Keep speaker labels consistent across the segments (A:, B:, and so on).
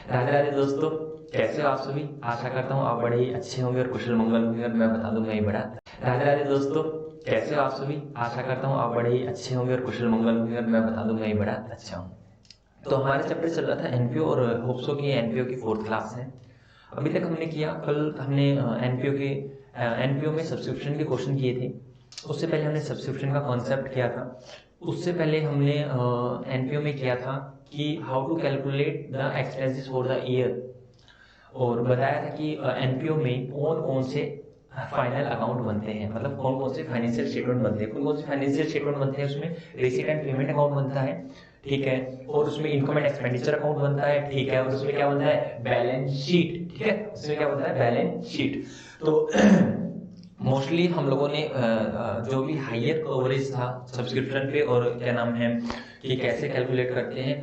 A: राधे राधे दोस्तों, कैसे हो आप सभी। आशा करता हूँ आप बड़े ही अच्छे होंगे और कुशल मंगल होंगे और मैं बता दूं मैं ही बड़ा। राधे राधे दोस्तों, कैसे हो आप सभी। आशा करता हूँ आप बड़े ही अच्छे होंगे और कुशल मंगल होंगे और मैं बता दूं मैं ही बड़ा अच्छा हूँ। तो हमारा चैप्टर चल रहा था एनपीओ और होप्सो की एनपीओ की 4th क्लास है। अभी तक हमने किया, कल हमने एनपीओ में सब्सक्रिप्शन के क्वेश्चन किए थे। उससे पहले हमने सब्सक्रिप्शन का कॉन्सेप्ट किया था। उससे पहले हमने एनपीओ में किया था कि how to calculate the expenses for the year, और बताया था कि एनपीओ में कौन कौन से फाइनल अकाउंट बनते हैं, मतलब कौन कौन से फाइनेंशियल स्टेटमेंट बनते हैं। कौन कौन से फाइनेंशियल स्टेटमेंट बनते हैं, उसमें रिसीट एंड पेमेंट अकाउंट बनता है, ठीक है, और उसमें इनकम एंड एक्सपेंडिचर अकाउंट बनता है, ठीक है, और उसमें क्या बनता है, बैलेंस शीट, ठीक है, उसमें क्या बनता है, बैलेंस शीट। तो मोस्टली हम लोगों ने जो भी हायर कवरेज था सब्सक्रिप्शन पे और क्या नाम है कि कैसे कैलकुलेट करते हैं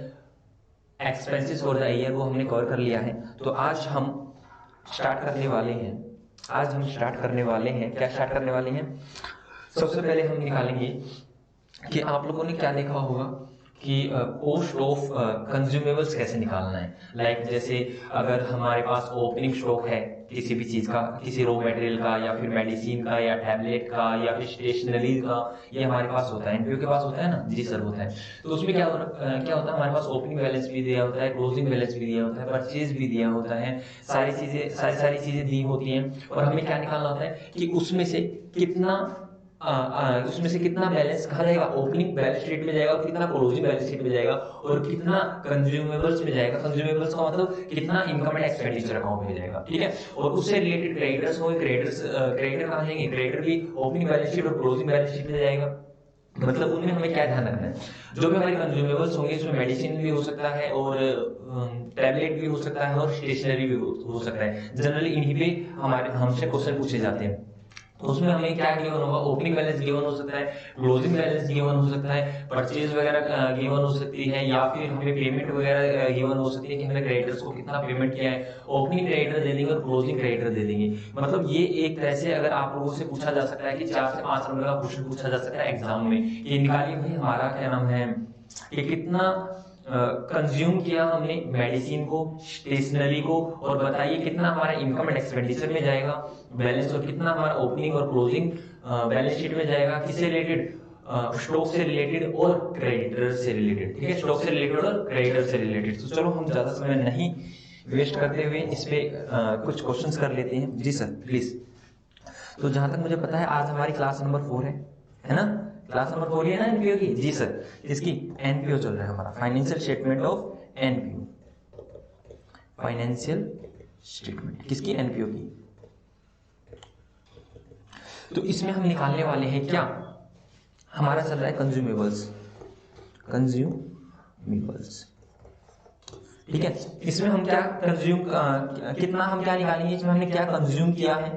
A: एक्सपेंसेस फॉर द ईयर, वो हमने कवर कर लिया है। तो आज हम स्टार्ट करने वाले हैं। क्या स्टार्ट करने वाले हैं, सबसे पहले हम निकालेंगे कि आप लोगों ने क्या देखा होगा कि कॉस्ट ऑफ कंज्यूमेबल्स कैसे निकालना है। लाइक जैसे अगर हमारे पास ओपनिंग स्टॉक है किसी भी चीज का, किसी रॉ मटेरियल का या फिर मेडिसिन का या टैबलेट का या फिर स्टेशनरी का, ये हमारे पास होता है, एनपीओ के पास होता है ना, जी सर होता है। तो उसमें क्या होता है, हमारे पास ओपनिंग बैलेंस भी दिया होता है, क्लोजिंग बैलेंस भी दिया होता है, परचेज भी दिया होता है, सारी चीजें दी होती हैं। और हमें क्या निकालना होता है कि उसमें से कितना बैलेंस कहाँ जाएगा, ओपनिंग बैलेंस शीट में जाएगा, और कितना क्लोजिंग बैलेंस शीट में जाएगा, और कितना कंज्यूमेबल्स में जाएगा। कंज्यूमेबल्स का मतलब कितना इनकम एंड एक्सपेंडिचर अकाउंट में जाएगा, ठीक है। और उससे रिलेटेड क्रेडिटर्स होंगे, क्रेडिटर कहाँ जाएंगे, क्रेडिटर भी ओपनिंग बैलेंस शीट और क्लोजिंग बैलेंस शीट में जाएगा। मतलब उनमें हमें क्या ध्यान रखना है, जो भी हमारे कंज्यूमेबल्स होंगे उसमें मेडिसिन भी हो सकता है और टैबलेट भी हो सकता है और स्टेशनरी भी हो सकता है। जनरली इन्हीं पे हमारे हमसे क्वेश्चन पूछे जाते हैं। तो उसमें हमें क्या गिवन होगा, ओपनिंग बैलेंस गिवन हो सकता है, क्लोजिंग बैलेंस गिवन हो सकता है, परचेज वगैरह गिवन हो सकती है, या फिर हमें पेमेंट वगैरह गिवन हो सकती है कि हमने क्रेडिटर्स को कितना पेमेंट किया है। ओपनिंग क्रेडिटर दे देंगे और क्लोजिंग क्रेडिटर दे देंगे। मतलब ये एक तरह से अगर आप लोगों से पूछा जा सकता है कि 4 से 5 नंबर का क्वेश्चन पूछा जा सकता है एग्जाम में, कि निकालिए भाई हमारा क्या नाम है कि कितना कंज्यूम किया हमने मेडिसिन को, स्टेशनरी को, और बताइए कितना हमारा इनकम एंड एक्सपेंडिचर में जाएगा बैलेंस, और कितना हमारा ओपनिंग और क्लोजिंग बैलेंस शीट में जाएगा, किससे रिलेटेड, स्टॉक से रिलेटेड और क्रेडिटर से रिलेटेड, ठीक है, स्टॉक से रिलेटेड और क्रेडिटर से रिलेटेड। तो चलो हम ज्यादा समय नहीं वेस्ट करते हुए इस पे कुछ क्वेश्चंस कर लेते हैं। जी सर प्लीज। तो जहां तक मुझे पता है आज हमारी क्लास नंबर 4 है ना, क्लास नंबर 4 है ना एनपीओ की। जी सर, इसकी एनपीओ चल रहा है हमारा, financial statement of NPO. Financial statement किसकी, एनपीओ की। तो इसमें हम निकालने वाले हैं क्या, हमारा चल रहा है कंज्यूमेबल्स, ठीक है। इसमें हम क्या कितना हम क्या निकालेंगे, इसमें हमने क्या कंज्यूम किया है,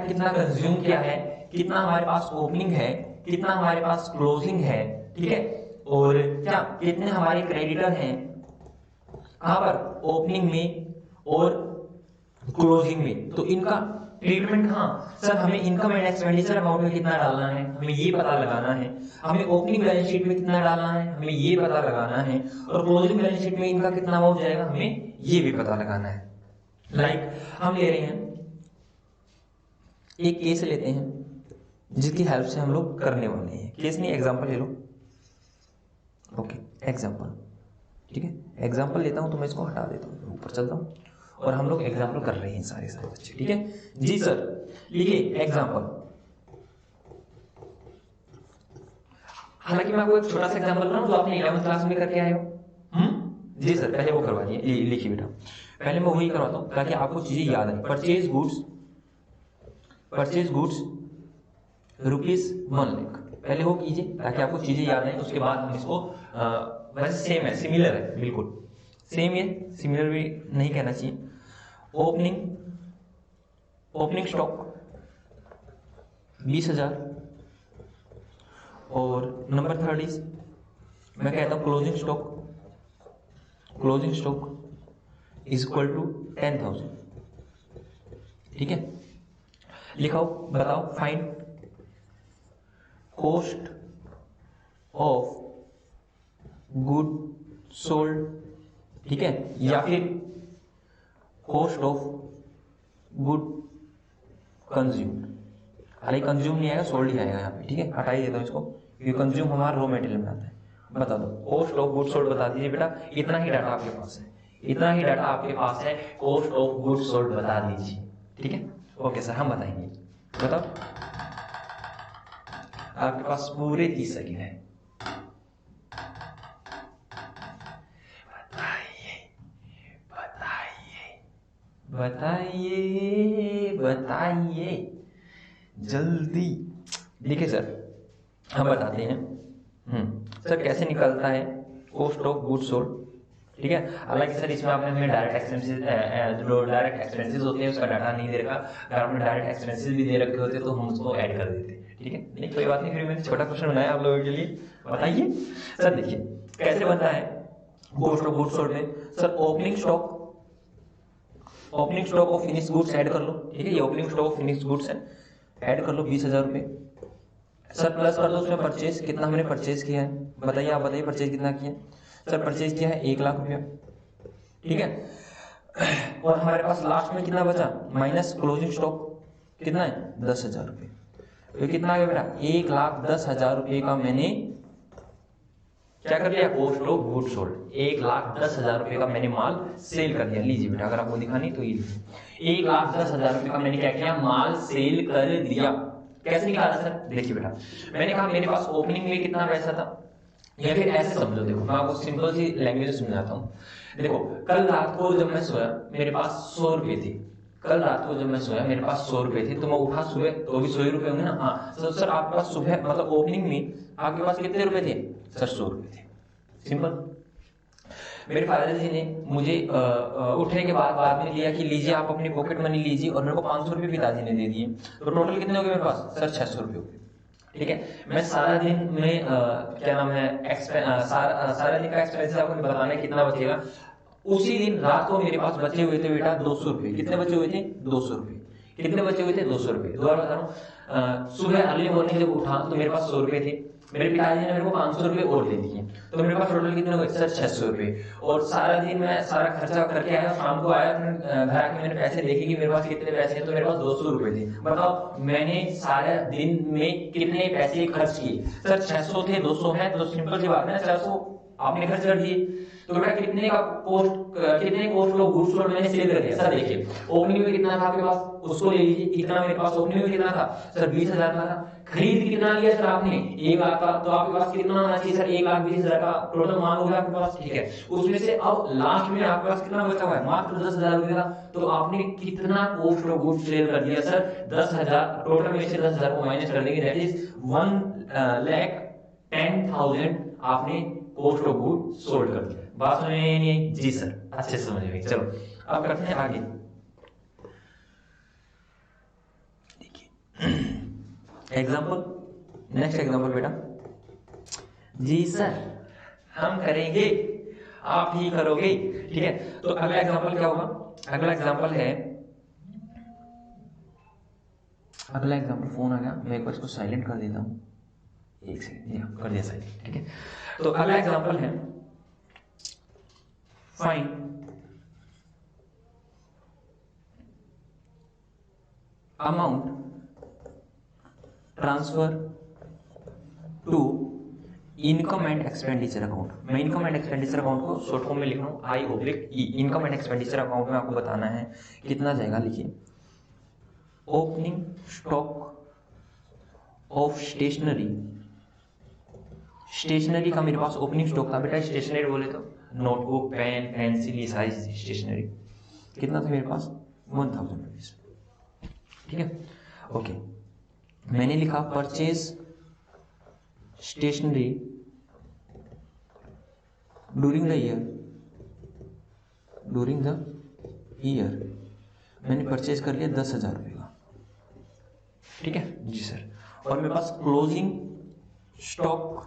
A: कितना कंज्यूम किया है, कितना हमारे पास ओपनिंग है, कितना हमारे पास क्लोजिंग है, ठीक है, और क्या कितने हमारे क्रेडिटर हैं, कहां पर, ओपनिंग में और क्लोजिंग में। तो इनका ट्रीटमेंट कहां, सर हमें इनकम एंड एक्सपेंडिचर अकाउंट में कितना डालना है, हमें ये पता लगाना है। हमें ओपनिंग बैलेंस शीट में कितना डालना है, हमें ये पता लगाना है। और क्लोजिंग बैलेंस शीट में इनका कितना अमाउंट जाएगा, हमें ये भी पता लगाना है। लाइक हम ले रहे हैं, एक केस लेते हैं जिसकी हेल्प से हम लोग करने वाले हैं, केस नहीं एग्जांपल ले लो। ओके एग्जांपल, ठीक है, एग्जांपल लेता हूं तो मैं इसको हटा देता हूं, ऊपर चलता हूं, और हम लोग एग्जांपल कर रहे हैं सारे बच्चे, ठीक है। जी सर लिखिए एग्जांपल। हालांकि मैं आपको एक छोटा सा एग्जांपल बनाऊं जो आपने 11th क्लास में करके आए हो। जी सर पहले वो करवा दिए, लिखिए बेटा, पहले मैं वही करवाता हूं ताकि आपको चीजें याद आए। परचेज गुड्स ₹1 लाख, पहले वो कीजिए ताकि आपको चीजें याद आए। उसके बाद हम इसको वैसे सेम है, सिमिलर है, बिल्कुल सेम है, सिमिलर भी नहीं कहना चाहिए। ओपनिंग स्टॉक 20,000, और नंबर 3 इज, मैं कहता हूं closing stock is equal to 10,000, ठीक है। लिखाओ, बताओ, find cost of good sold, ठीक है, या फिर कॉस्ट ऑफ गुड कंज्यूम, हालांकि कंज्यूम नहीं आएगा, सोल्ड ही आएगा यहाँ पे, ठीक है, हटा ही देता हूँ इसको, क्योंकि कंज्यूम हमारा रॉ मटेरियल में आता है। बता दो कॉस्ट ऑफ गुड सोल्ड, बता दीजिए बेटा, इतना ही डाटा आपके पास है, इतना ही डाटा आपके पास है, कॉस्ट ऑफ गुड सोल्ड बता दीजिए, ठीक है। ओके सर, हम बताएंगे, बताओ, आपके पास पूरे 30 सेकंड है, बताइए बताइए जल्दी। देखिए सर, हम बताते हैं सर कैसे निकलता है कॉस्ट ऑफ गुड सोल्ड, ठीक है। हालांकि सर इसमें आपने हमें डायरेक्ट एक्सपेंसेस, जो डायरेक्ट एक्सपेंसेस होते हैं उसका डाटा नहीं दे रखा, अगर आपने डायरेक्ट एक्सपेंसेस भी दे रखे होते तो हम उसको ऐड कर देते, ठीक है। नहीं कोई बात नहीं, फिर मैंने छोटा क्वेश्चन बनाया आप लोगों के लिए, बताइए सर। देखिए कैसे बनता है कॉस्ट ऑफ गुड सोल्ड में, sir opening stock of finish goods add कर लो, ठीक है, ये opening stock of finish goods है, ऐड कर लो 20,000 रुपए, सर प्लस कर दो उसमें परचेज, कितना हमने परचेज किया है, बताइए, आप बताइए परचेज कितना किया सर। परचेज किया है 1 लाख रुपया, ठीक है, और हमारे पास लास्ट में कितना बचा, माइनस क्लोजिंग स्टॉक कितना है 10,000 रुपये, तो कितना आ गया बेटा 1,10,000 रुपये का मैंने क्या कर लिया, कॉस्ट ऑफ गुड सोल्ड, 1,10,000 रुपये का मैंने माल सेल कर दिया। लीजिए बेटा, अगर आपको दिखानी तो ये 1,10,000 रुपये का मैंने क्या किया, माल सेल कर दिया। कैसे निकाला सर, देखिए बेटा, मैंने कहा मेरे पास ओपनिंग में कितना पैसा था, या फिर ऐसे समझो, देखो मैं आपको सिंपल सी लैंग्वेज समझाता हूँ। देखो कल रात को जब मैं सोया मेरे पास 100 रुपए थे, कल रात को जब मैं सोया मेरे पास 100 रुपए थे, तो मैं उठा सुबह तो भी 100 रुपए होंगे ना, हाँ तो सर आपके पास सुबह मतलब ओपनिंग में आपके पास कितने रुपए थे सर, 100 रुपए थे, सिंपल। मेरे फादर जी ने मुझे उठने के बाद में लिया कि लीजिए आप अपनी पॉकेट मनी लीजिए, और मेरे को 500 रुपए पिताजी ने दे दिए, तो टोटल कितने हो गए मेरे पास सर, 600 रुपए हो गए, ठीक है। मैं सारा दिन में क्या नाम है सारा दिन का एक्सपेंस आपको बताना है कितना बचेगा। उसी दिन रात को मेरे पास बचे हुए थे बेटा 200 रुपए, कितने बचे हुए थे 200 रुपए, कितने बचे हुए थे 200 रुपए, दोबारा बता रहा हूँ, सुबह अर्ली मॉर्निंग जब उठा तो मेरे पास 100 रुपए थे, मेरे पिताजी ने मेरे को 500 रुपए और दे दिए, तो मेरे पास टोटल कितने हो गए सर 600 रुपए, और सारा दिन मैं सारा खर्चा करके आया, शाम को आया, घर आके मैंने पैसे देखे कि मेरे पास कितने पैसे हैं, तो मेरे पास 200 रुपए थे। बताओ मैंने सारे दिन में कितने पैसे खर्च किए सर, 600 थे 200 है, तो सिंपल सी बात है ना, 400 आपने खर्च कर दिए, तो बेटा कितने कॉस्ट ऑफ गुड्स सोल्ड मैंने सेल कर दिया सर। देखिए ओपनिंग में कितना था आपके पास, उसको ले लीजिए, कितना मेरे पास ओपनिंग में कितना था सर 20,000 का था, खरीद कितना लिया सर आपने 1 लाख का, तो आपके पास कितना होना चाहिए सर 1,20,000 का टोटल माल होगा आपके पास, ठीक है। उसमें से अब लास्ट में आपके पास कितना बचा हुआ है, मात्र 10,000 रुपए का, तो आपने कितना कॉस्ट ऑफ गुड्स सेल कर दिया सर 10,000, टोटल में से 10,000 को माइनस कर देंगे, दैट इज 1,10,000 आपने कॉस्ट ऑफ गुड सोल्ड कर दिया। बात समझ में नहीं? जी सर, अच्छे से समझ में। चलो अब करते हैं आगे। देखिए एग्जांपल, नेक्स्ट एग्जांपल बेटा। जी सर हम करेंगे, आप ही करोगे, ठीक है। तो अगला एग्जांपल क्या होगा, अगला एग्जांपल है, अगला एग्जांपल, फोन आ गया, मैं एक बार इसको साइलेंट कर देता हूँ, एक सेकंड, कर दिया साइलेंट, ठीक है। तो अगला एग्जांपल है find amount transfer to income and expenditure account. मैं इनकम एंड एक्सपेंडिचर अकाउंट को शॉर्ट फॉर्म में लिख रहा हूँ I/E। Income and expenditure account में आपको बताना है कितना जाएगा, लिखिए opening stock of stationery. Stationery का मेरे पास ओपनिंग स्टॉक था बेटा, स्टेशनरी बोले तो notebook, pen, pencil, size stationery, कितना था मेरे पास 1,000 रुपीज, ठीक है। ओके, मैंने लिखा purchase stationery during the year, मैंने परचेज कर लिया 10,000 रुपये का, ठीक है जी सर। और मेरे पास क्लोजिंग स्टॉक,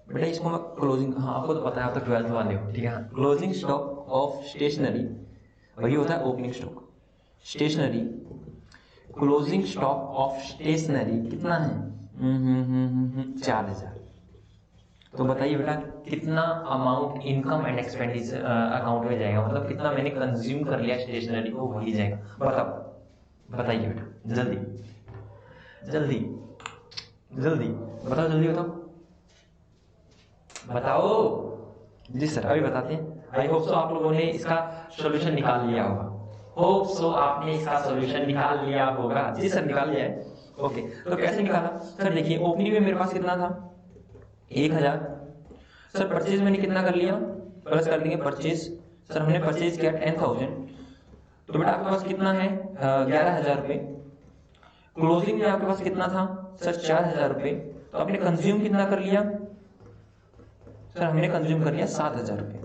A: बेटा इसको मैं क्लोजिंग, हाँ आपको तो पता है, आप तो 12th वाले हो, ठीक है। क्लोजिंग स्टॉक ऑफ स्टेशनरी वही होता है opening stock. Stationery closing stock of stationery कितना है 4,000, तो बताइए बेटा कितना amount income and expenditure account में जाएगा, मतलब कितना मैंने कंज्यूम कर लिया स्टेशनरी को वही जाएगा। बताओ, बताइए बेटा जल्दी जल्दी जल्दी बताओ, जल्दी बताओ बताओ। जी सर अभी बताते हैं। आई होप सो आप लोगों ने इसका सॉल्यूशन निकाल लिया होगा, होप सो आपने इसका सॉल्यूशन निकाल लिया होगा। जी सर निकाल लिया है। ओके तो कैसे निकाला सर? देखिए ओपनिंग में मेरे पास कितना था 1000 सर, परचेज मैंने कितना कर लिया, प्लस कर देंगे परचेज। सर हमने परचेज किया 10,000, तो बेटा आपके पास कितना है 11,000 रुपए। क्लोजिंग में आपके पास कितना था सर 4,000 रुपए, तो आपने कंज्यूम कितना कर लिया सर? हमने कंज्यूम कर लिया 7,000 रुपए।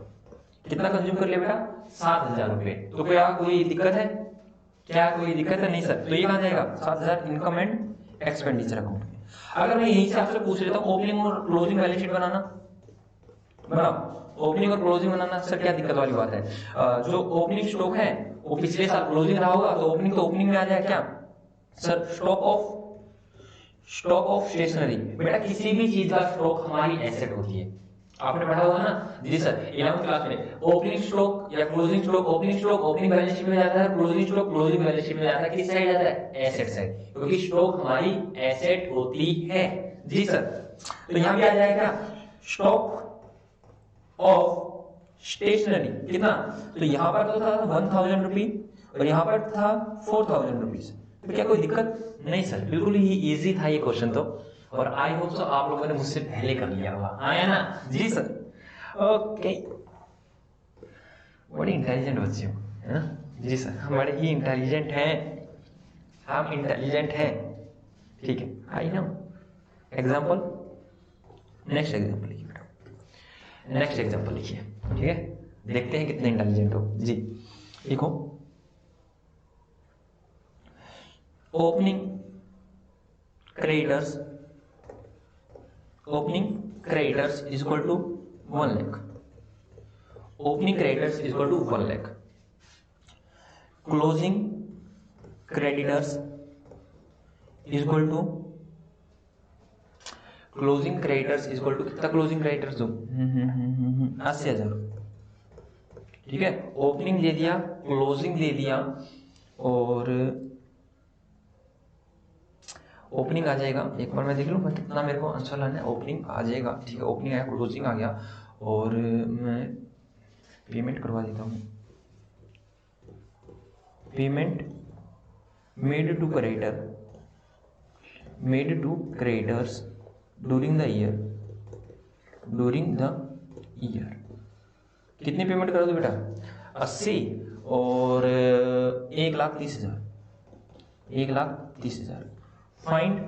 A: कितना कंज्यूम कर लिया बेटा 7,000 रुपए। तो क्या कोई दिक्कत है, क्या कोई दिक्कत है? नहीं सर। तो ये कहां जाएगा 7,000 इनकम एंड एक्सपेंडिचर अकाउंट में। अगर मैं यहीं से आपसे पूछ लेता हूं ओपनिंग और क्लोजिंग बैलेंस शीट बनाना, बनाओ ओपनिंग और क्लोजिंग बनाना, सर क्या दिक्कत वाली बात है? जो ओपनिंग स्टॉक है वो पिछले साल क्लोजिंग रहा होगा, तो ओपनिंग तो ओपनिंग में आ जाए क्या सर? Stock of stationery. बेटा किसी भी चीज का स्टॉक हमारी एसेट होती है, आपने पढ़ा होगा ना। जी सर 11वीं क्लास में ओपनिंग स्टॉक या closing stock, opening stock opening balance sheet में जाता है, closing stock closing balance sheet में जाता है। किस साइड जाता है? एसेट साइड, क्योंकि स्टॉक हमारी एसेट होती है। जी सर तो यहां भी आ जाएगा स्टॉक ऑफ स्टेशनरी कितना, तो यहां पर तो था 1,000 रुपीज और यहां पर था 4,000 रुपीज। तो क्या कोई दिक्कत? नहीं सर, बिल्कुल ही इजी था ये क्वेश्चन तो, और आई होप सो आप लोगों ने मुझसे पहले कर लिया होगा, आया ना? जी सर ओके, बड़ी इंटेलिजेंट बच्चे हो है ना? जी सर हम बड़े ही इंटेलिजेंट हैं, हम इंटेलिजेंट हैं। ठीक है I know. Example, next example लिखिए बेटा, नेक्स्ट एग्जाम्पल लिखिए। ठीक है देखते हैं कितने इंटेलिजेंट हो। जी लिखो opening creditors, opening creditors is equal to 1 lakh, opening creditors is equal to 1 lakh, closing creditors is equal to, closing creditors is equal to कितना? क्लोजिंग क्रेडिटर्स दो 80,000। ठीक है ओपनिंग दे दिया, क्लोजिंग दे दिया, और ओपनिंग आ जाएगा। एक बार मैं देख लूँ मैं कितना मेरे को आंसर लाना है। ओपनिंग आ जाएगा, ठीक है ओपनिंग आया, क्लोजिंग आ गया, और मैं पेमेंट करवा देता हूँ। Payment made to creditor, made to creditors during the year, during the year. कितनी पेमेंट करोगे बेटा 80 और 1,30,000, 1,30,000। Find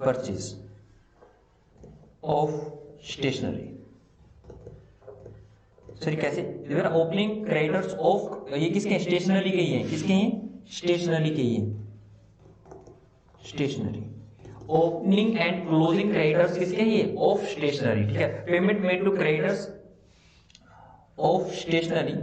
A: purchase of stationery. Sir कैसे बेटा? ओपनिंग क्रेडिटर्स ऑफ, ये किसके? स्टेशनरी के ही है। किसके हैं? स्टेशनरी के ही है, stationery. Opening and closing creditors किसके ही है? Of stationery. ठीक है payment made to creditors of stationery,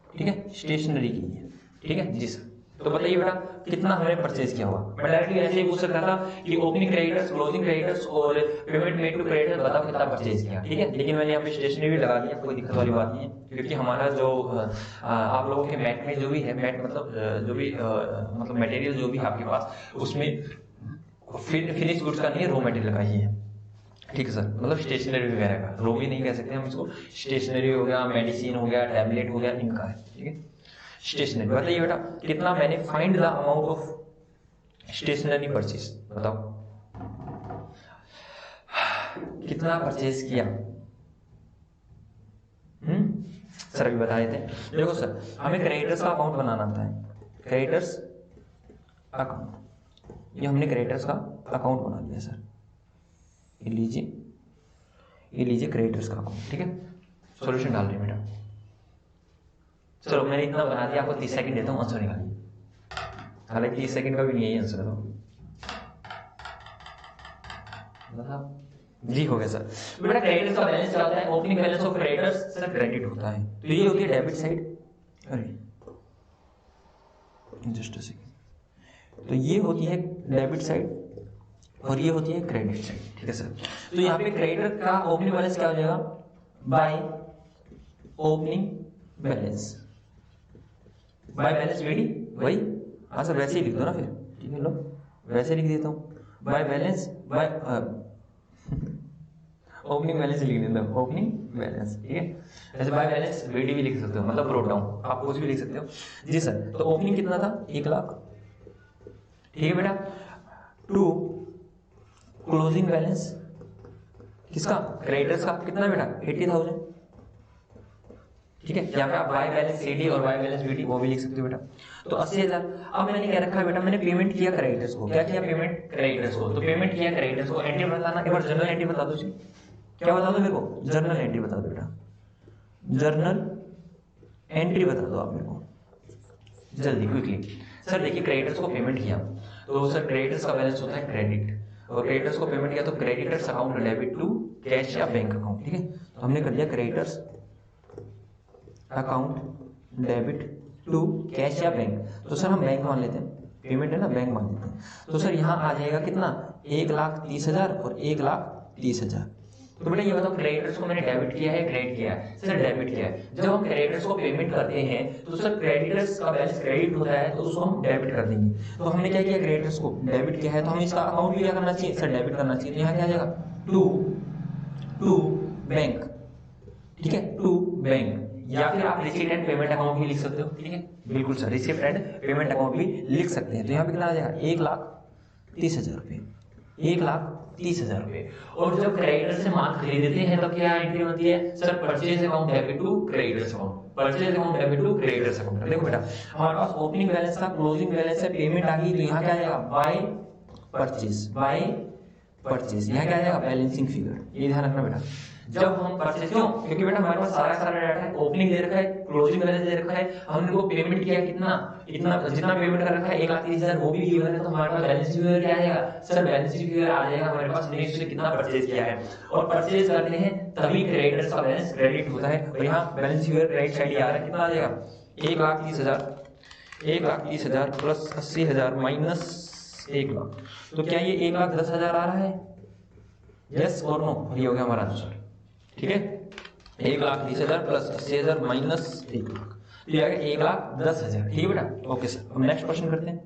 A: ठीक है स्टेशनरी की है। ठीक है जी सर। तो बताइए बेटा कितना हमने परचेज किया हुआ? मैं डायरेक्टली ऐसे ही पूछ सकता था कि ओपनिंग क्रेडिटर्स, क्लोजिंग क्रेडिटर्स और पेमेंट मेड टू क्रेडिटर्स बताओ कितना परचेज किया। ठीक है लेकिन मैंने यहाँ पे स्टेशनरी भी लगा दिया, कोई दिक्कत वाली बात नहीं है, क्योंकि हमारा जो आप लोगों के मैट में जो भी है, मैट मतलब जो भी मतलब मटेरियल जो भी आपके पास, उसमें फिनिश गुड्स का नहीं है, रॉ मटेरियल का ही है। ठीक है सर, मतलब स्टेशनरी वगैरह का, रॉ भी नहीं कह सकते हम इसको, स्टेशनरी हो गया, मेडिसिन हो गया, टैबलेट हो गया, इनका है। ठीक है स्टेशनरी। बताइए बेटा कितना मैंने find the amount of stationery purchase, बताओ कितना परचेज किया? सर अभी बता देते हैं। देखो सर हमें क्रेडिटर्स का अकाउंट बनाना आता है, क्रेडिटर्स अकाउंट, ये हमने क्रेडिटर्स का अकाउंट बना लिया सर। ये लीजिए, ये लीजिए क्रेडिटर्स का अकाउंट। ठीक है सॉल्यूशन डाल रहे हैं बेटा। चलो मैंने इतना बना दिया, आपको 30 सेकंड देता हूँ आंसर निकालिए। हालांकि 30 सेकंड का भी नहीं है आंसर तो जी हो गया सर। तो बेटा क्रेडिटर्स का बैलेंस क्या होता है? Opening balance of creditors sir credit होता है, तो ये होती है डेबिट साइड। अरे जस्ट अ सेकंड, तो ये होती है डेबिट साइड, और ये होती है क्रेडिट साइड। ठीक है सर, तो यहाँ पे क्रेडिटर का ओपनिंग बैलेंस क्या हो जाएगा, by opening balance, by balance VD वही, हाँ सर वैसे ही लिख दो ना फिर, ठीक है लो वैसे लिख देता हूँ, by balance bye opening balance लिख देता हूँ, ओपनिंग बैलेंस, ठीक है। ऐसे बाय बैलेंस वीडी भी लिख सकते हो, मतलब ब्रोट डाउन आप कुछ भी लिख सकते हो जी सर। तो ओपनिंग कितना था 1 लाख, ठीक है बेटा, टू क्लोजिंग बैलेंस किसका, क्रेडिटर्स का कितना बेटा 80,000, ठीक है। यहाँ पे आप बाय बैलेंस सीडी और बाय बैलेंस बीडी वो भी लिख सकते हो बेटा। तो 80,000। अब मैंने क्या रखा है बेटा, मैंने पेमेंट किया क्रेडिटर्स को, क्या किया पेमेंट क्रेडिटर्स को, तो पेमेंट किया क्रेडिटर्स को, एंट्री बताना, एक बार जर्नल एंट्री बता दो जी, क्या बता दो मेरे को, जर्नल एंट्री बता दो बेटा, जर्नल एंट्री बता दो आप मेरे को जल्दी क्विकली। सर देखिए क्रेडिटर्स को पेमेंट किया, तो सर क्रेडिटर्स का बैलेंस होता है क्रेडिट, और क्रेडिटर्स को पेमेंट किया तो creditors account debit to cash या बैंक अकाउंट, ठीक है। तो हमने कर दिया creditors account debit to cash या बैंक, तो सर हम बैंक मान लेते हैं, पेमेंट है ना बैंक मान लेते हैं। तो सर यहाँ आ जाएगा कितना 1,30,000 और 1,30,000। तो बेटा ये बताओ क्रेडिटर्स को मैंने डेबिट किया है क्रेडिट किया है, सर डेबिट किया है। जब हम क्रेडिटर्स को पेमेंट करते हैं तो सर क्रेडिटर्स का बैलेंस क्रेडिट होता है तो उसको हम डेबिट कर देंगे। तो हमने क्या किया क्रेडिटर्स को डेबिट किया है, तो हमें इसका अकाउंट भी क्या करना चाहिए सर डेबिट करना चाहिए। तो यहाँ क्या आ जाएगा टू बैंक, ठीक है, टू बैंक, या फिर आप रिसीट एंड पेमेंट अकाउंट भी लिख सकते हो, ठीक है बिल्कुल sir, receipt and payment account भी लिख सकते हैं। तो यहाँ पे कितना आ जाएगा 1,30,000 रुपये, 1,30,000 रुपये। और जब क्रेडिटर से माल खरीदते हैं तब क्या एंट्री होती है sir, purchase account debit to creditors account, purchase account debit to creditors account. देखो बेटा हमारे पास ओपनिंग बैलेंस था, क्लोजिंग बैलेंस है, पेमेंट आ गई, तो यहाँ क्या आ जाएगा बाय परचेज, बाय परचेज, यहाँ क्या आ जाएगा बैलेंसिंग फिगर, ये ध्यान रखना बेटा। जब हम परचेज, क्यों, क्योंकि बेटा हमारे पास सारा डाटा है, ओपनिंग दे रखा है, क्लोजिंग बैलेंस दे रखा है, हमने वो पेमेंट किया कितना, इतना जितना पेमेंट कर रखा है 1,30,000 वो भी गिवन है, तो हमारे पास बैलेंस फिगर क्या आएगा सर, बैलेंस फिगर आ जाएगा हमारे पास नेक्स्ट से कितना परचेज किया है। और परचेज करते हैं तभी क्रेडिटर्स का बैलेंस क्रेडिट होता है, और यहाँ बैलेंस फिगर क्रेडिट साइड आ रहा है, कितना आ जाएगा 1,30,000, 1,30,000 प्लस 80,000 माइनस 1 लाख, तो क्या ये 1,10,000 आ रहा है, यस और नो, ये हो गया हमारा आंसर, ठीक है। 1,30,000 प्लस 80,000 माइनस 1 लाख, तो ये आ गया 1,10,000, ठीक है बेटा। ओके सर, हम नेक्स्ट क्वेश्चन करते हैं,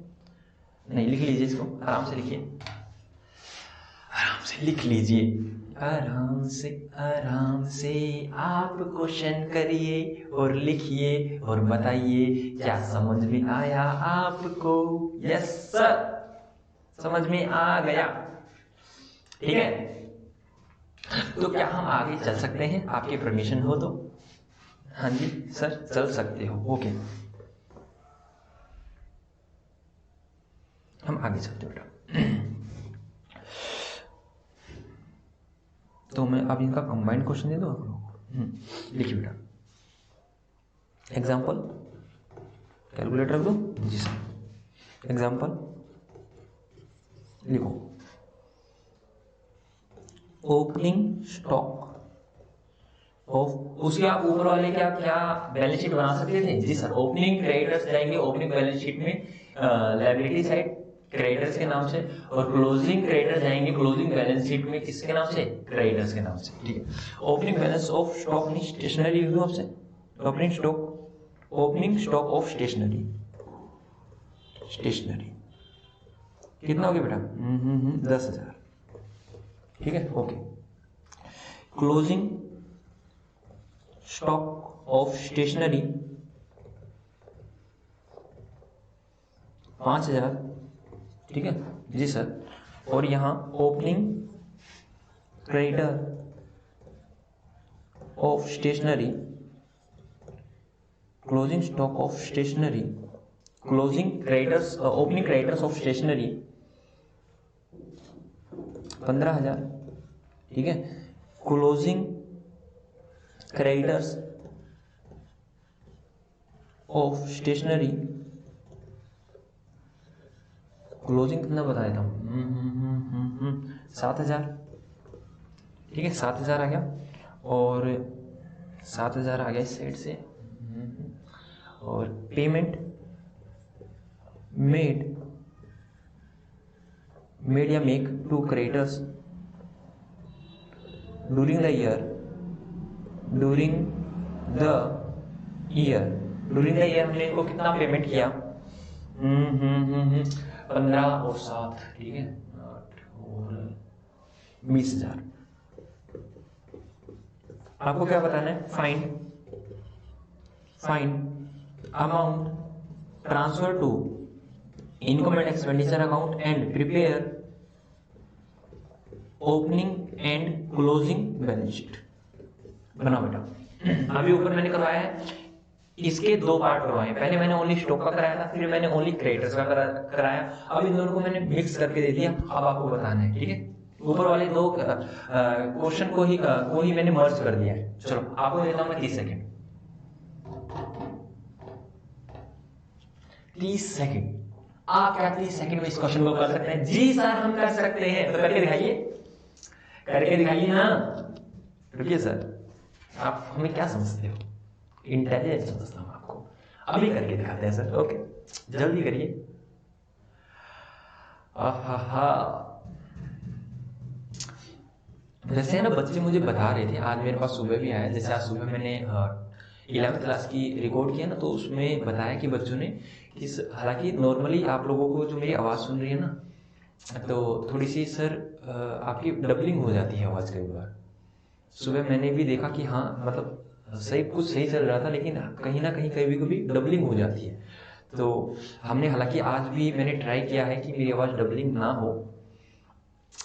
A: नहीं लिख लीजिए इसको, आराम से लिखिए, आराम से लिख लीजिए, आराम से आप क्वेश्चन करिए और लिखिए और बताइए क्या समझ में आया आपको। यस सर, समझ में आ गया, ठीक है। तो क्या हम आगे चल सकते हैं, आपकी परमिशन हो तो? हाँ जी सर चल सकते हो, ओके हम आगे चलते बेटा। तो मैं अब इनका कंबाइंड क्वेश्चन दे दूं आप लोगों को, लिखिए बेटा, एग्जाम्पल कैलकुलेटर दो जी सर, एग्जाम्पल लिखो, ओपनिंग स्टॉक ऑफ, उसके आप ऊपर वाले क्या क्या बैलेंस शीट बना सकते थे जी सर, ओपनिंग क्रेडिटर्स जाएंगे ओपनिंग बैलेंस शीट में लायबिलिटी साइड क्रेडिटर्स के नाम से, और क्लोजिंग क्रेडिटर जाएंगे क्लोजिंग बैलेंस शीट में किसके नाम से, क्रेडिटर्स के नाम से, ठीक है। ओपनिंग बैलेंस ऑफ स्टॉक नहीं स्टेशनरी लिख दो आपसे, opening stock, opening stock of stationery, stationery कितना हो गया बेटा 10,000, ठीक है okay. Closing stock of stationery 5,000, ठीक है जी सर। और यहां opening creditor of stationery, closing stock of stationery, closing creditors, opening creditors of stationery 15,000, ठीक है। Closing creditors of stationery, closing कितना बताया था 7,000, ठीक है 7,000 आ गया, और 7,000 आ गया इस साइड से, और payment made or make to creditors during the year, हमने इनको कितना पेमेंट किया? 15 और 7, ठीक है, 8 और 20,000। आपको क्या बताना है? Find amount transfer to income and expenditure account and prepare opening and closing balance sheet. बनाओ बेटा। अभी ऊपर मैंने करवाया है, इसके 2 पार्ट करवाए। पहले मैंने ओनली स्टॉक का कराया था, फिर मैंने ओनली क्रेडिटर्स का कराया। अब इन दोनों को मैंने मिक्स करके दे दिया। अब आपको बताना है, ठीक है। ऊपर वाले 2 क्वेश्चन को ही मैंने मर्ज कर दिया है। चलो आपको देता हूं मैं 30 सेकेंड। 30 सेकेंड। आप क्या 30 सेकेंड में इस क्वेश्चन को कर सकते हैं? जी सर हम कर सकते हैं। तो करके दिखाइए ना। रुकिए सर, आप हमें क्या समझते हो? इंटेलिजेंस समझता हूं आपको। अभी करके दिखाते हैं सर। ओके, जल्दी करिए। जैसे है ना, बच्चे मुझे बता रहे थे, आज मेरे पास सुबह भी आया। जैसे आज सुबह मैंने 11th क्लास की रिकॉर्ड किया ना, तो उसमें बताया कि बच्चों ने कि हालांकि नॉर्मली आप लोगों को जो मेरी आवाज़ सुन रही है ना, तो थोड़ी सी सर आपकी डबलिंग हो जाती है आवाज़ कई बार। सुबह मैंने भी देखा कि हाँ, मतलब कुछ सही चल रहा था, लेकिन कहीं ना कहीं कभी डबलिंग हो जाती है। तो हमने हालांकि आज भी मैंने ट्राई किया है कि मेरी आवाज़ डबलिंग ना हो।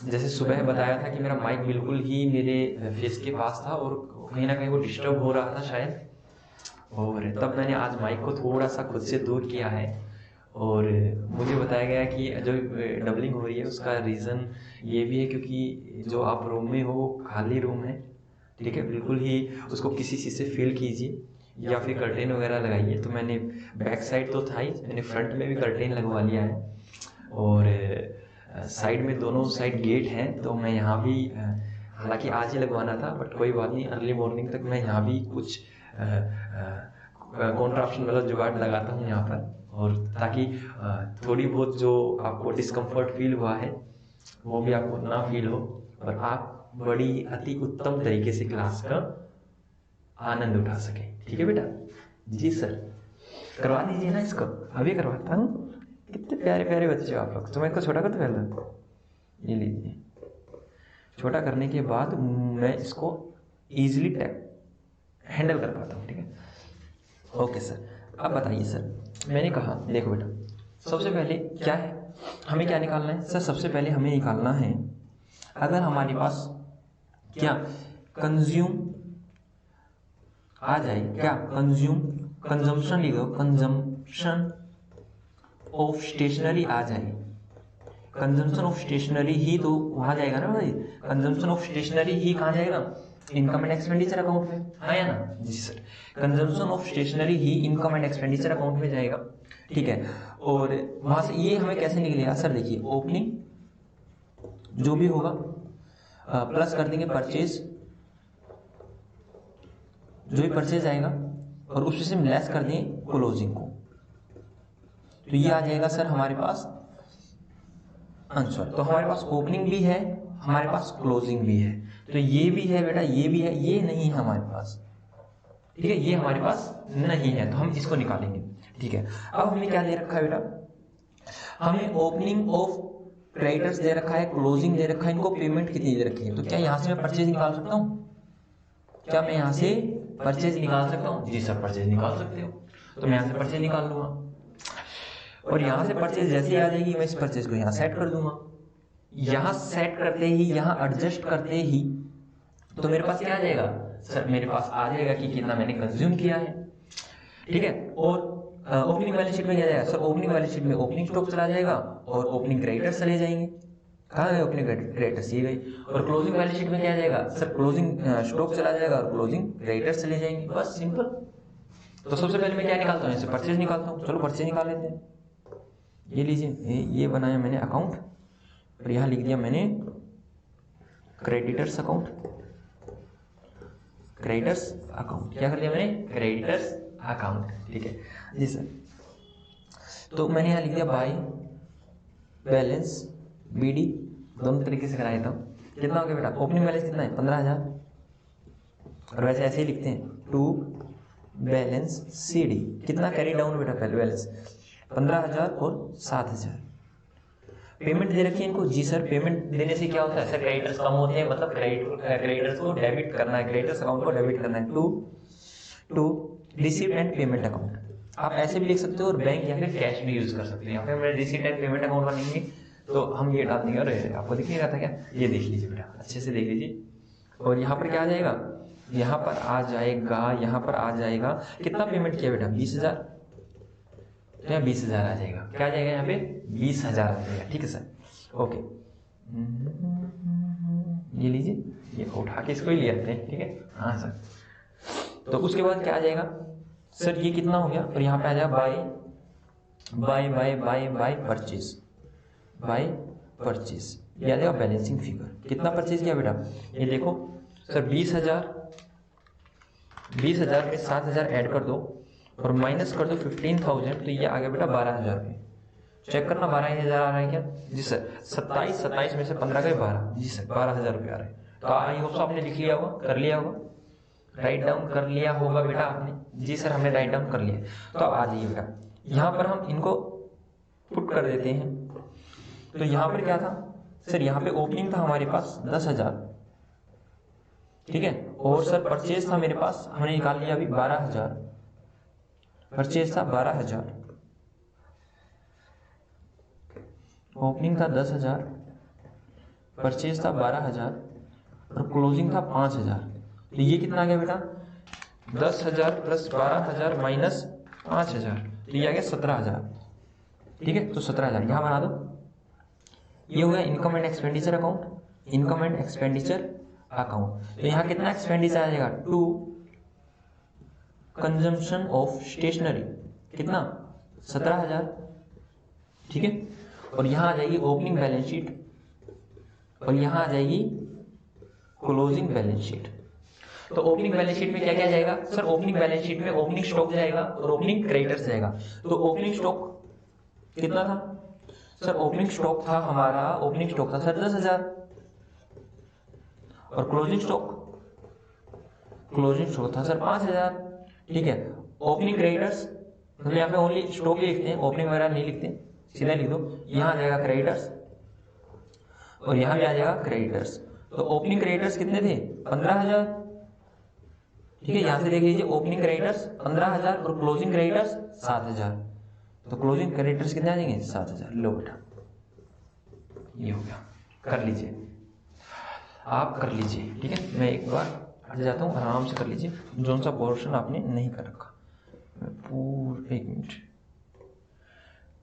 A: जैसे सुबह बताया था कि मेरा माइक बिल्कुल ही मेरे फेस के पास था और कहीं ना कहीं वो डिस्टर्ब हो रहा था शायद, और तब मैंने आज माइक को थोड़ा सा खुद से दूर किया है। और मुझे बताया गया कि जो डबलिंग हो रही है उसका रीज़न ये भी है क्योंकि जो आप रूम में हो खाली रूम है, ठीक है, बिल्कुल ही उसको किसी चीज़ से फिल कीजिए या फिर कर्टेन वगैरह लगाइए। तो मैंने बैक साइड तो था ही, मैंने फ्रंट में भी कर्टेन लगवा लिया है और साइड में दोनों साइड गेट हैं। तो मैं यहाँ भी हालांकि आज ही लगवाना था, बट कोई बात नहीं, अर्ली मॉर्निंग तक मैं यहाँ भी कुछ कॉन्ट्राप्शन वाला जुगाड़ लगाता हूँ यहाँ पर, और ताकि थोड़ी बहुत जो आपको डिस्कम्फर्ट फील हुआ है वो भी आपको ना फील हो और आप बड़ी अति उत्तम तरीके से क्लास का आनंद उठा सके। ठीक है बेटा? जी सर, करवा दीजिए ना इसको। अभी करवाता हूँ। कितने प्यारे प्यारे बच्चे हो आप लोग। तो मैं इसको छोटा कर दूँ पहले? ये लीजिए। छोटा करने के बाद मैं इसको ईजिली हैंडल कर पाता हूँ। ठीक है, ओके सर। अब बताइए सर, मैंने कहा देखो बेटा, सबसे पहले क्या है, हमें क्या निकालना है सर? सबसे पहले हमें निकालना है, अगर हमारे पास क्या कंज्यूम आ जाए, क्या कंजम्पशन लिख दो, कंजम्पशन ऑफ स्टेशनरी आ जाए, कंजम्पशन ऑफ स्टेशनरी ही तो वहां जाएगा ना भाई। कंजम्पशन ऑफ स्टेशनरी ही कहाँ जाएगा? इनकम एंड एक्सपेंडिचर अकाउंट में, हाँ या ना? जी सर, कंजम्पशन ऑफ स्टेशनरी ही इनकम एंड एक्सपेंडिचर अकाउंट में जाएगा। ठीक है, और वहां से ये हमें कैसे निकलेगा सर? देखिए, ओपनिंग जो भी होगा प्लस कर देंगे परचेज, जो भी परचेज आएगा, और उसमें से लेस कर देंगे क्लोजिंग को। तो ये आ जाएगा सर हमारे पास आंसर। तो हमारे पास ओपनिंग भी है, हमारे पास क्लोजिंग भी है। तो ये भी है बेटा, ये भी है, ये नहीं है हमारे पास। ठीक है, ये हमारे पास नहीं है, तो हम इसको निकालेंगे। ठीक है, अब हमने क्या दे रखा है बेटा? हमें ओपनिंग ऑफ क्रेडिटर्स दे रखा है, क्लोजिंग दे रखा है, इनको पेमेंट कितनी दे रखी है। तो क्या यहाँ से मैं परचेज निकाल सकता हूँ? क्या मैं यहाँ से परचेज निकाल सकता हूँ? जी सर, परचेज निकाल सकते हो। तो मैं यहाँ से परचेज निकाल लूंगा, और यहाँ से परचेज जैसे ही आ जाएगी मैं इस परचेज को यहाँ सेट कर दूंगा। यहाँ सेट करते ही, यहाँ एडजस्ट करते ही, तो मेरे पास क्या आ जाएगा सर? मेरे पास आ जाएगा कि कितना मैंने कंज्यूम किया है। ठीक है, और ओपनिंग बैलेंस शीट में क्या जाएगा सर? ओपनिंग बैलेंस शीट में ओपनिंग स्टॉक चला जाएगा और ओपनिंग क्रेडिटर्स चले जाएंगे। कहाँ गए ओपनिंग क्रेडिटर्स? ये गई। और क्लोजिंग बैलेंस शीट में क्या जाएगा सर? क्लोजिंग स्टॉक चला जाएगा और क्लोजिंग क्रेडिटर्स चले जाएंगे। बस सिंपल। तो सबसे पहले मैं क्या निकालता हूँ? इससे परचेज निकालता हूँ। चलो परचेज निकाल लेते हैं। ये लीजिए, ये बनाया मैंने अकाउंट, और यहाँ लिख दिया मैंने क्रेडिटर्स अकाउंट। क्रेडिटर्स अकाउंट क्या कर दिया मैंने? Creditors account. ठीक है जी सर। तो मैंने यहाँ लिख दिया बाय बैलेंस BD, दोनों तरीके से करा देता हूँ। कितना हो गया बेटा, ओपनिंग बैलेंस कितना है 15,000, और वैसे ऐसे ही लिखते हैं टू बैलेंस CD, कितना कैरी डाउन बेटा पहले बैलेंस 15,000 और 7,000। पेमेंट दे रखी है इनको, जी सर पेमेंट देने से क्या होता है सर, क्रेडिटर्स कम होते हैं, मतलब क्रेडिटर्स को डेबिट करना है, क्रेडिटर्स अकाउंट को डेबिट करना है to receipt and payment account. आप ऐसे भी लिख सकते हो और बैंक या फिर कैश भी यूज कर सकते हैं। यहाँ पे हमें रिसीट एंड पेमेंट अकाउंट बनेंगे तो हम ये डाल देंगे। और आपको दिख नहीं रहा था क्या, ये देख लीजिए बेटा, अच्छे से देख लीजिए। और यहाँ पर क्या आ जाएगा, यहाँ पर आ जाएगा, यहाँ पर आ जाएगा कितना पेमेंट किया बेटा 20,000, तो यहाँ 20,000 आ जाएगा। क्या आ जाएगा यहाँ पे 20,000 आ जाएगा। ठीक है सर, ओके ये लीजिए, ये उठा के इसको ही ले आते हैं। ठीक है हाँ सर, तो उसके बाद क्या आ जाएगा सर, ये कितना हो गया, और यहाँ पे आ जाएगा बाय परचेज, ये आ जाएगा बैलेंसिंग फिगर। कितना परचेज किया बेटा, ये देखो सर 20,000 में 7,000 ऐड कर दो और माइनस कर दो 15,000, तो ये आ गया बेटा 12,000 रुपये। चेक करना 12,000 आ रहा है क्या, जी सर 27 में से 15 गए 12, जी सर 12,000 रुपये आ रहे हैं। तो आई होप सो आपने लिख लिया होगा, कर लिया होगा, राइट डाउन कर लिया होगा बेटा आपने, जी सर हमने राइट डाउन कर लिया। तो अब आ जाइए बेटा, यहाँ पर हम इनको पुट कर देते हैं। तो यहाँ पर क्या था सर, यहाँ पे ओपनिंग था हमारे पास 10,000, ठीक है, और सर परचेज था मेरे पास, हमने निकाल लिया अभी 12,000, परचेज था 12,000, ओपनिंग था 10,000, परचेज था 12,000 और क्लोजिंग था 5,000। तो ये कितना आ गया बेटा 10,000 प्लस 12,000 माइनस 5,000, तो ये आ गया 17,000। ठीक है, तो 17,000 यहाँ बना दो। ये हो गया income and expenditure account, income and expenditure account. तो यहाँ कितना एक्सपेंडिचर आ जाएगा, टू कंजम्पशन ऑफ स्टेशनरी, कितना 17,000। ठीक है, और यहाँ आ जाएगी ओपनिंग बैलेंस शीट, और यहाँ आ जाएगी क्लोजिंग बैलेंस शीट। तो ओपनिंग बैलेंस शीट में क्या क्या जाएगा सर, ओपनिंग बैलेंस शीट में ओपनिंग स्टॉक जाएगा और ओपनिंग क्रेडिटर्स जाएगा। तो ओपनिंग स्टॉक कितना था सर, ओपनिंग स्टॉक था हमारा, ओपनिंग स्टॉक था सर 10,000, और क्लोजिंग स्टॉक था सर 5,000। ठीक है, ओपनिंग क्रेडिटर्स, मतलब यहाँ पे ओनली स्टॉक ही लिखते हैं, ओपनिंग वगैरह नहीं लिखते, सीधा लिख दो। यहाँ आ जाएगा क्रेडिटर्स और यहाँ भी आ जाएगा क्रेडिटर्स। तो ओपनिंग क्रेडिटर्स कितने थे 15,000। ठीक है, यहाँ से देख लीजिए ओपनिंग क्रेडिटर्स 15,000 और क्लोजिंग क्रेडिटर्स 7,000। तो क्लोजिंग क्रेडिटर्स कितने आ जाएंगे 7,000। लो बेटा ये हो गया, कर लीजिए आप, कर लीजिए। ठीक है, मैं एक बार हट जाता हूँ, आराम से कर लीजिए जो सा पोर्शन आपने नहीं कर रखा। एक मिनट,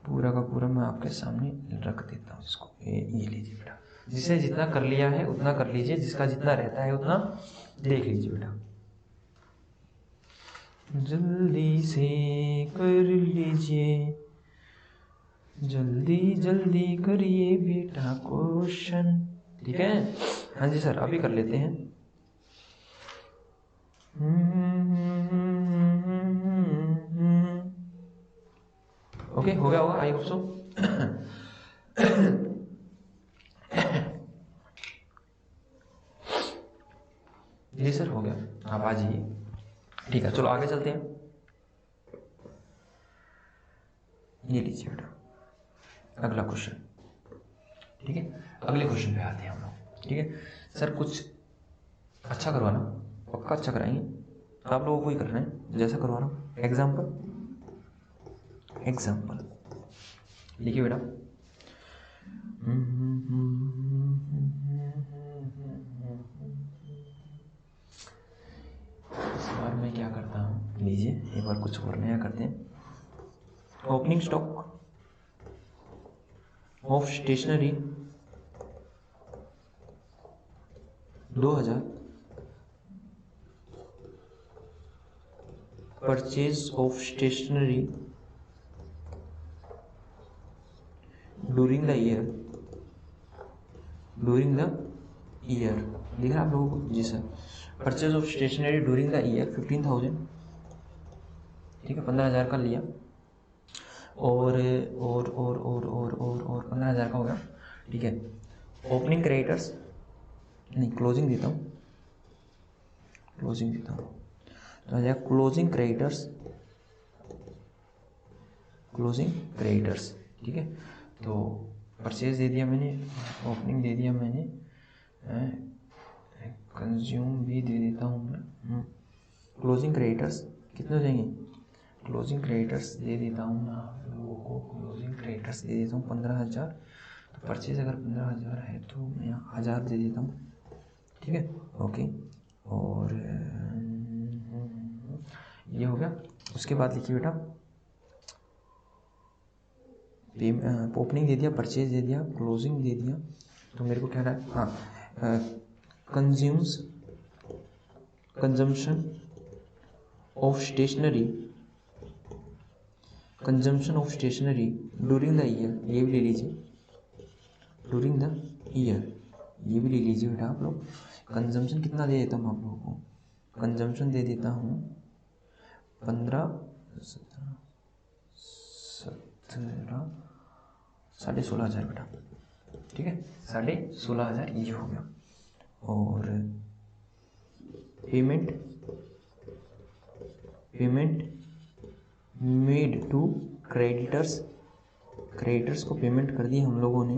A: पूरा का पूरा मैं आपके सामने रख देता हूँ इसको। ये लीजिए बेटा, जिसे जितना कर लिया है उतना कर लीजिए, जिसका जितना रहता है उतना देख लीजिए बेटा। जल्दी से कर लीजिए, जल्दी जल्दी करिए बेटा क्वेश्चन। ठीक है, हाँ जी सर अभी कर लेते हैं। ओके हो गया होगा I hope so. Ji sir हो गया, आप आ जाइए। ठीक है, चलो आगे चलते हैं। ये लीजिए बेटा अगला क्वेश्चन। ठीक है, अगले क्वेश्चन पे आते हैं हम लोग। ठीक है सर, कुछ अच्छा करवाना, पक्का अच्छा कराएंगे, आप लोगों को ही करना है जैसा करवाना। एग्जाम्पल लिखिए बेटा। इस बार मैं क्या करता हूँ, लीजिए एक बार कुछ और नया करते हैं। Opening stock of stationery 2,000, purchase of stationery during the year लिख रहा आप लोगों को, जी sir. Purchase of stationery during the year 15,000। ठीक है, 15,000 का लिया और 15,000 का हो गया। ठीक है। ओपनिंग क्रेडिटर्स नहीं, क्लोजिंग देता हूँ, क्लोजिंग देता हूँ तो आ जाएगा क्लोजिंग क्रेडिटर्स, क्लोजिंग क्रेडिटर्स। ठीक है, तो परचेज दे दिया मैंने, ओपनिंग दे दिया मैंने, कंज्यूम भी दे देता हूँ मैं। क्लोजिंग क्रेडिटर्स कितने हो जाएंगे, क्लोजिंग क्रेडिटर्स दे देता हूँ मैं आप लोगों को, क्लोजिंग क्रेडिटर्स दे देता हूँ 15,000। तो परचेज अगर 15,000 है तो मैं 1,000 दे देता हूँ। ठीक है, ओके। और ये हो गया। उसके बाद लिखिए बेटा, ओपनिंग दे दिया, परचेज दे दिया, क्लोजिंग दे दिया, तो मेरे को क्या रहा है, हाँ, consumption of stationery, consumption of stationery during the year, ये भी ले लीजिए, ड्यूरिंग द ईयर, ये भी ले लीजिए बेटा आप लोग। कंजम्पशन कितना दे देता हूँ आप लोगों को, कंजम्पशन दे देता हूँ 15, 17, 16,500 बेटा। ठीक है, 16,500 ये हो गया। और payment made to creditors, creditors को पेमेंट कर दी हम लोगों ने,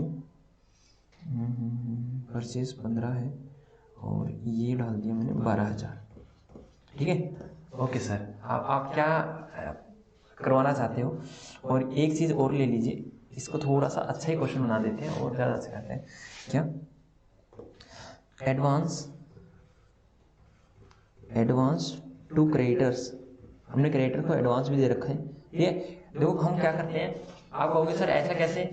A: परचेज 15 है और ये डाल दिया मैंने 12,000। ठीक है, ओके सर। आप क्या करवाना चाहते हो। और एक चीज़ और ले लीजिए, इसको थोड़ा सा अच्छा ही क्वेश्चन बना देते हैं और ज़्यादा अच्छा करते हैं। क्या, एडवांस टू क्रेडिटर्स, हमने क्रेडिटर को एडवांस भी दे रखा है। ये देखो हम क्या करते हैं, आप कहोगे सर ऐसा कैसे,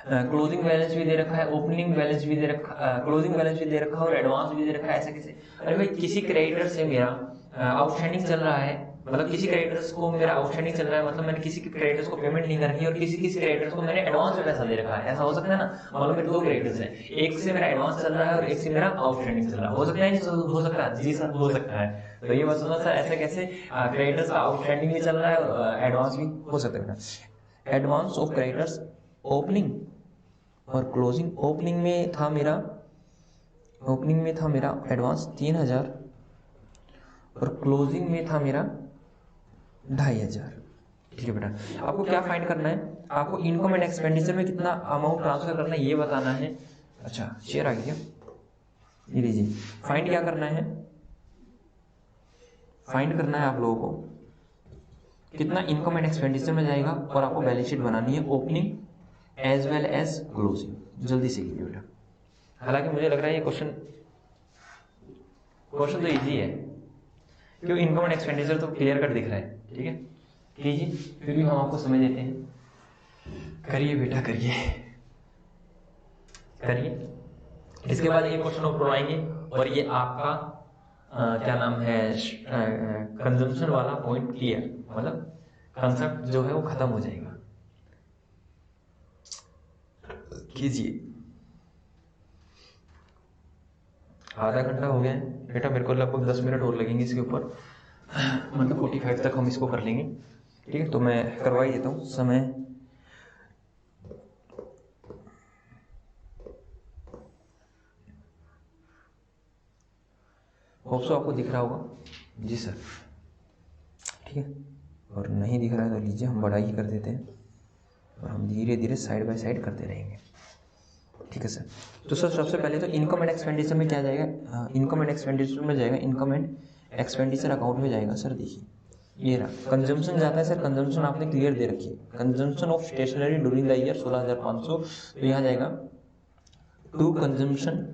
A: क्लोजिंग बैलेंस भी दे रखा है, ओपनिंग बैलेंस भी दे रखा, क्लोजिंग बैलेंस भी दे रखा है और एडवांस भी दे रखा है, ऐसा कैसे। अरे भाई किसी क्रेडिटर से मेरा आउटस्टैंडिंग चल रहा है, मतलब किसी क्रेडिटर्स को मेरा आउटस्टैंडिंग चल रहा है, मतलब मैंने किसी के क्रेडिटर्स को पेमेंट नहीं कर रखी और किसी क्रेडिटर्स को मैंने एडवांस में पैसा दे रखा है, ऐसा हो सकता है ना। मतलब मेरे 2 क्रेडिटर्स हैं, एक से मेरा एडवांस चल रहा है और एक से मेरा आउटस्टैंडिंग चल रहा है, हो सकता है हो सकता है, जी सर हो सकता है। तो ये बात सुनो सर, ऐसा कैसे, क्रेडिटर्स का आउटस्टैंडिंग भी चल रहा है और एडवांस भी हो सकता है। एडवांस ऑफ क्रेडिटर्स ओपनिंग और क्लोजिंग, ओपनिंग में था मेरा एडवांस 3,000 और क्लोजिंग में था मेरा 2,500। ठीक है बेटा, आपको क्या फाइंड करना है, आपको इनकम एंड एक्सपेंडिचर में कितना अमाउंट ट्रांसफर करना है ये बताना है। अच्छा शेयर आ गया, ये लीजिए। फाइंड क्या करना है, फाइंड करना है आप लोगों को कितना इनकम एंड एक्सपेंडिचर में जाएगा और आपको बैलेंस शीट बनानी है, opening as well as closing. जल्दी से कीजिए बेटा। हालांकि मुझे लग रहा है ये क्वेश्चन तो इजी है, क्योंकि इनकम एंड एक्सपेंडिचर तो क्लियर कट दिख रहा है। ठीक है, कीजिए, फिर भी हम आपको समझ देते हैं। करिए बेटा करिए। इसके बाद ये क्वेश्चन ऊपर आएंगे और ये आपका क्या नाम है, कंजम्पशन वाला पॉइंट क्लियर, मतलब कंसेप्ट जो है वो खत्म हो जाएगा। कीजिए। आधा घंटा हो गया है बेटा, मेरे को लगभग 10 मिनट और लगेंगे इसके ऊपर, मतलब 45 तक हम इसको कर लेंगे। ठीक है, तो मैं करवा ही देता हूँ समय। होप सो आपको दिख रहा होगा। जी सर। ठीक है, और नहीं दिख रहा है तो लीजिए हम बड़ा ही कर देते हैं और हम धीरे धीरे साइड बाय साइड करते रहेंगे। ठीक है सर। तो सर सबसे पहले तो इनकम एंड एक्सपेंडिचर में क्या जाएगा, इनकम एंड एक्सपेंडिचर में जाएगा, इनकम एंड एक्सपेंडिचर अकाउंट में जाएगा। सर देखिए ये रहा, कंजम्पशन जाता है सर, कंजम्पशन आपने क्लियर दे रखी है, consumption of stationery during the year 16,500, तो यहाँ जाएगा टू कंजम्पशन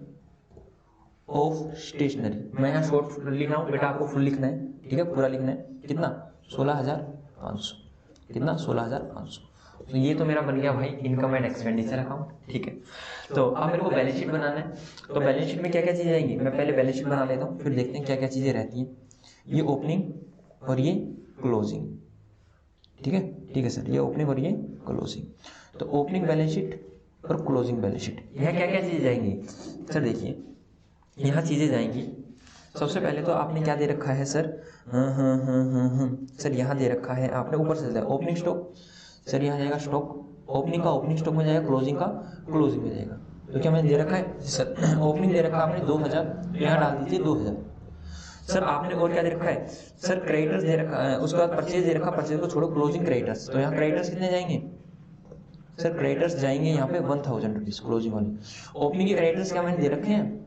A: ऑफ स्टेशनरी। मैं यहाँ शॉर्ट लिख रहा हूँ बेटा, आपको फुल लिखना है। ठीक है, पूरा लिखना है। कितना, 16,500, कितना 16,500। तो ये तो मेरा बन गया भाई इनकम एंड एक्सपेंडिचर अकाउंट। ठीक है, तो अब मेरे को बैलेंस शीट बनाना है। तो बैलेंस शीट में क्या क्या चीजें आएंगी, मैं पहले बैलेंस शीट बना लेता हूँ, फिर देखते हैं क्या क्या चीजें रहती हैं। ये ओपनिंग और ये क्लोजिंग। ठीक है सर, ये ओपनिंग और ये क्लोजिंग। तो ओपनिंग बैलेंस शीट और क्लोजिंग बैलेंस शीट, यहाँ क्या क्या चीजें जाएंगी सर, देखिए यहाँ चीजें जाएंगी। सबसे पहले तो आपने क्या दे रखा है सर, सर यहाँ दे रखा है आपने, ऊपर से ओपनिंग स्टॉक, सर यहाँ जाएगा स्टॉक ओपनिंग का ओपनिंग स्टॉक में जाएगा, क्लोजिंग का क्लोजिंग में जाएगा। तो क्या मैंने दे रखा है सर, ओपनिंग दे रखा आपने 2000, तो यहाँ डाल दीजिए 2000। सर आपने और क्या दे रखा है सर, क्रेडिटर्स दे रखा है, उसके बाद परचेज दे रखा, परचेज को छोड़ो, क्लोजिंग क्रेडिटर्स। तो यहाँ क्रेडिटर्स कितने जाएंगे सर, क्रेडिटर्स जाएंगे यहाँ पे 1000 रुपीज क्लोजिंग वाली। ओपनिंग के क्रेडिटर्स क्या मैंने दे रखे हैं,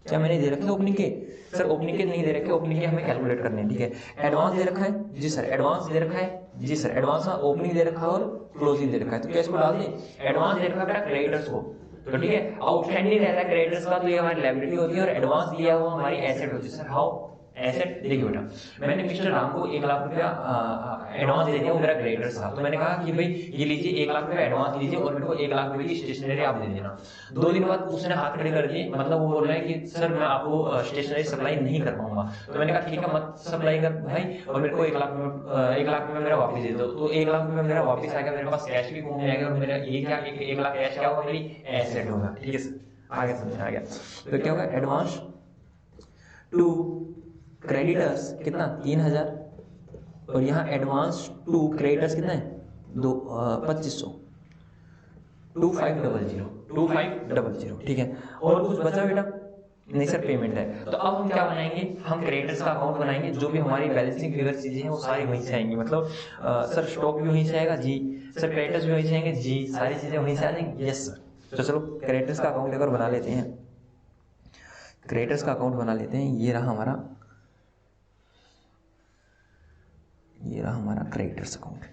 A: क्या मैंने दे रखे हैं ओपनिंग के सर, ओपनिंग के नहीं दे रखे, ओपनिंग के हमें कैलकुलेट करने हैं, ठीक है। एडवांस दे रखा है जी सर, एडवांस दे रखा है जी सर, एडवांस का ओपनिंग दे रखा है और क्लोजिंग दे रखा है। तो क्या इसको डाल दें, एडवांस दे रखा है क्रेडिटर्स को, तो ठीक है। आउटस्टैंडिंग रहता है क्रेडिटर्स का, तो ये हमारी लायबिलिटी होती है, और एडवांस दिया हुआ हमारी एसेट होती है। सर हाउ एसेट, देखिए बेटा मैंने मिस्टर राम को 1 लाख रुपया एडवांस दे दिया, वो मेरा क्रेडिटर्स था। तो मैंने कहा कि भाई ये लीजिए 1 लाख रुपया एडवांस लीजिए और मेरे को 1 लाख रुपए की स्टेशनरी आप दे देना। 2 दिन बाद उसने हाथ खड़े कर दिए, मतलब वो बोल रहा है कि सर मैं आपको स्टेशनरी सप्लाई नहीं कर पाऊंगा। तो मैंने कहा ठीक है मत सप्लाई कर भाई, और मेरे को 1 लाख रुपया मेरा वापस दे दो। तो 1 लाख रुपया मेरा वापस आ गया, मेरे पास कैश भी घूम जाएगा, और मेरा ये क्या 1 लाख कैश क्या होगा, मेरी एसेट होगा, ठीक है सर, आगे समझ आ गया। तो क्या होगा, एडवांस टू क्रेडिटर्स कितना 3000, और यहाँ एडवांस टू क्रेडिटर्स कितना है 2500, 2500, ठीक है। और कुछ बचा बेटा नहीं सर, पेमेंट है। तो अब हम क्या बनाएंगे, हम क्रेडिटर्स का अकाउंट बनाएंगे, जो भी हमारी बैलेंसिंग फिगर चीजें हैं वो सारी वहीं से आएंगी, मतलब सर स्टॉक भी वहीं से आएगा जी सर, क्रेडिटर्स भी वहीं से आएंगे जी, सारी चीजें वहीं से आ जाएंगी, यस सर। तो चलो क्रेडिटर्स का अकाउंट अगर बना लेते हैं, क्रेडिटर्स का अकाउंट बना लेते हैं, ये रहा हमारा क्रेडिटर्स अकाउंट।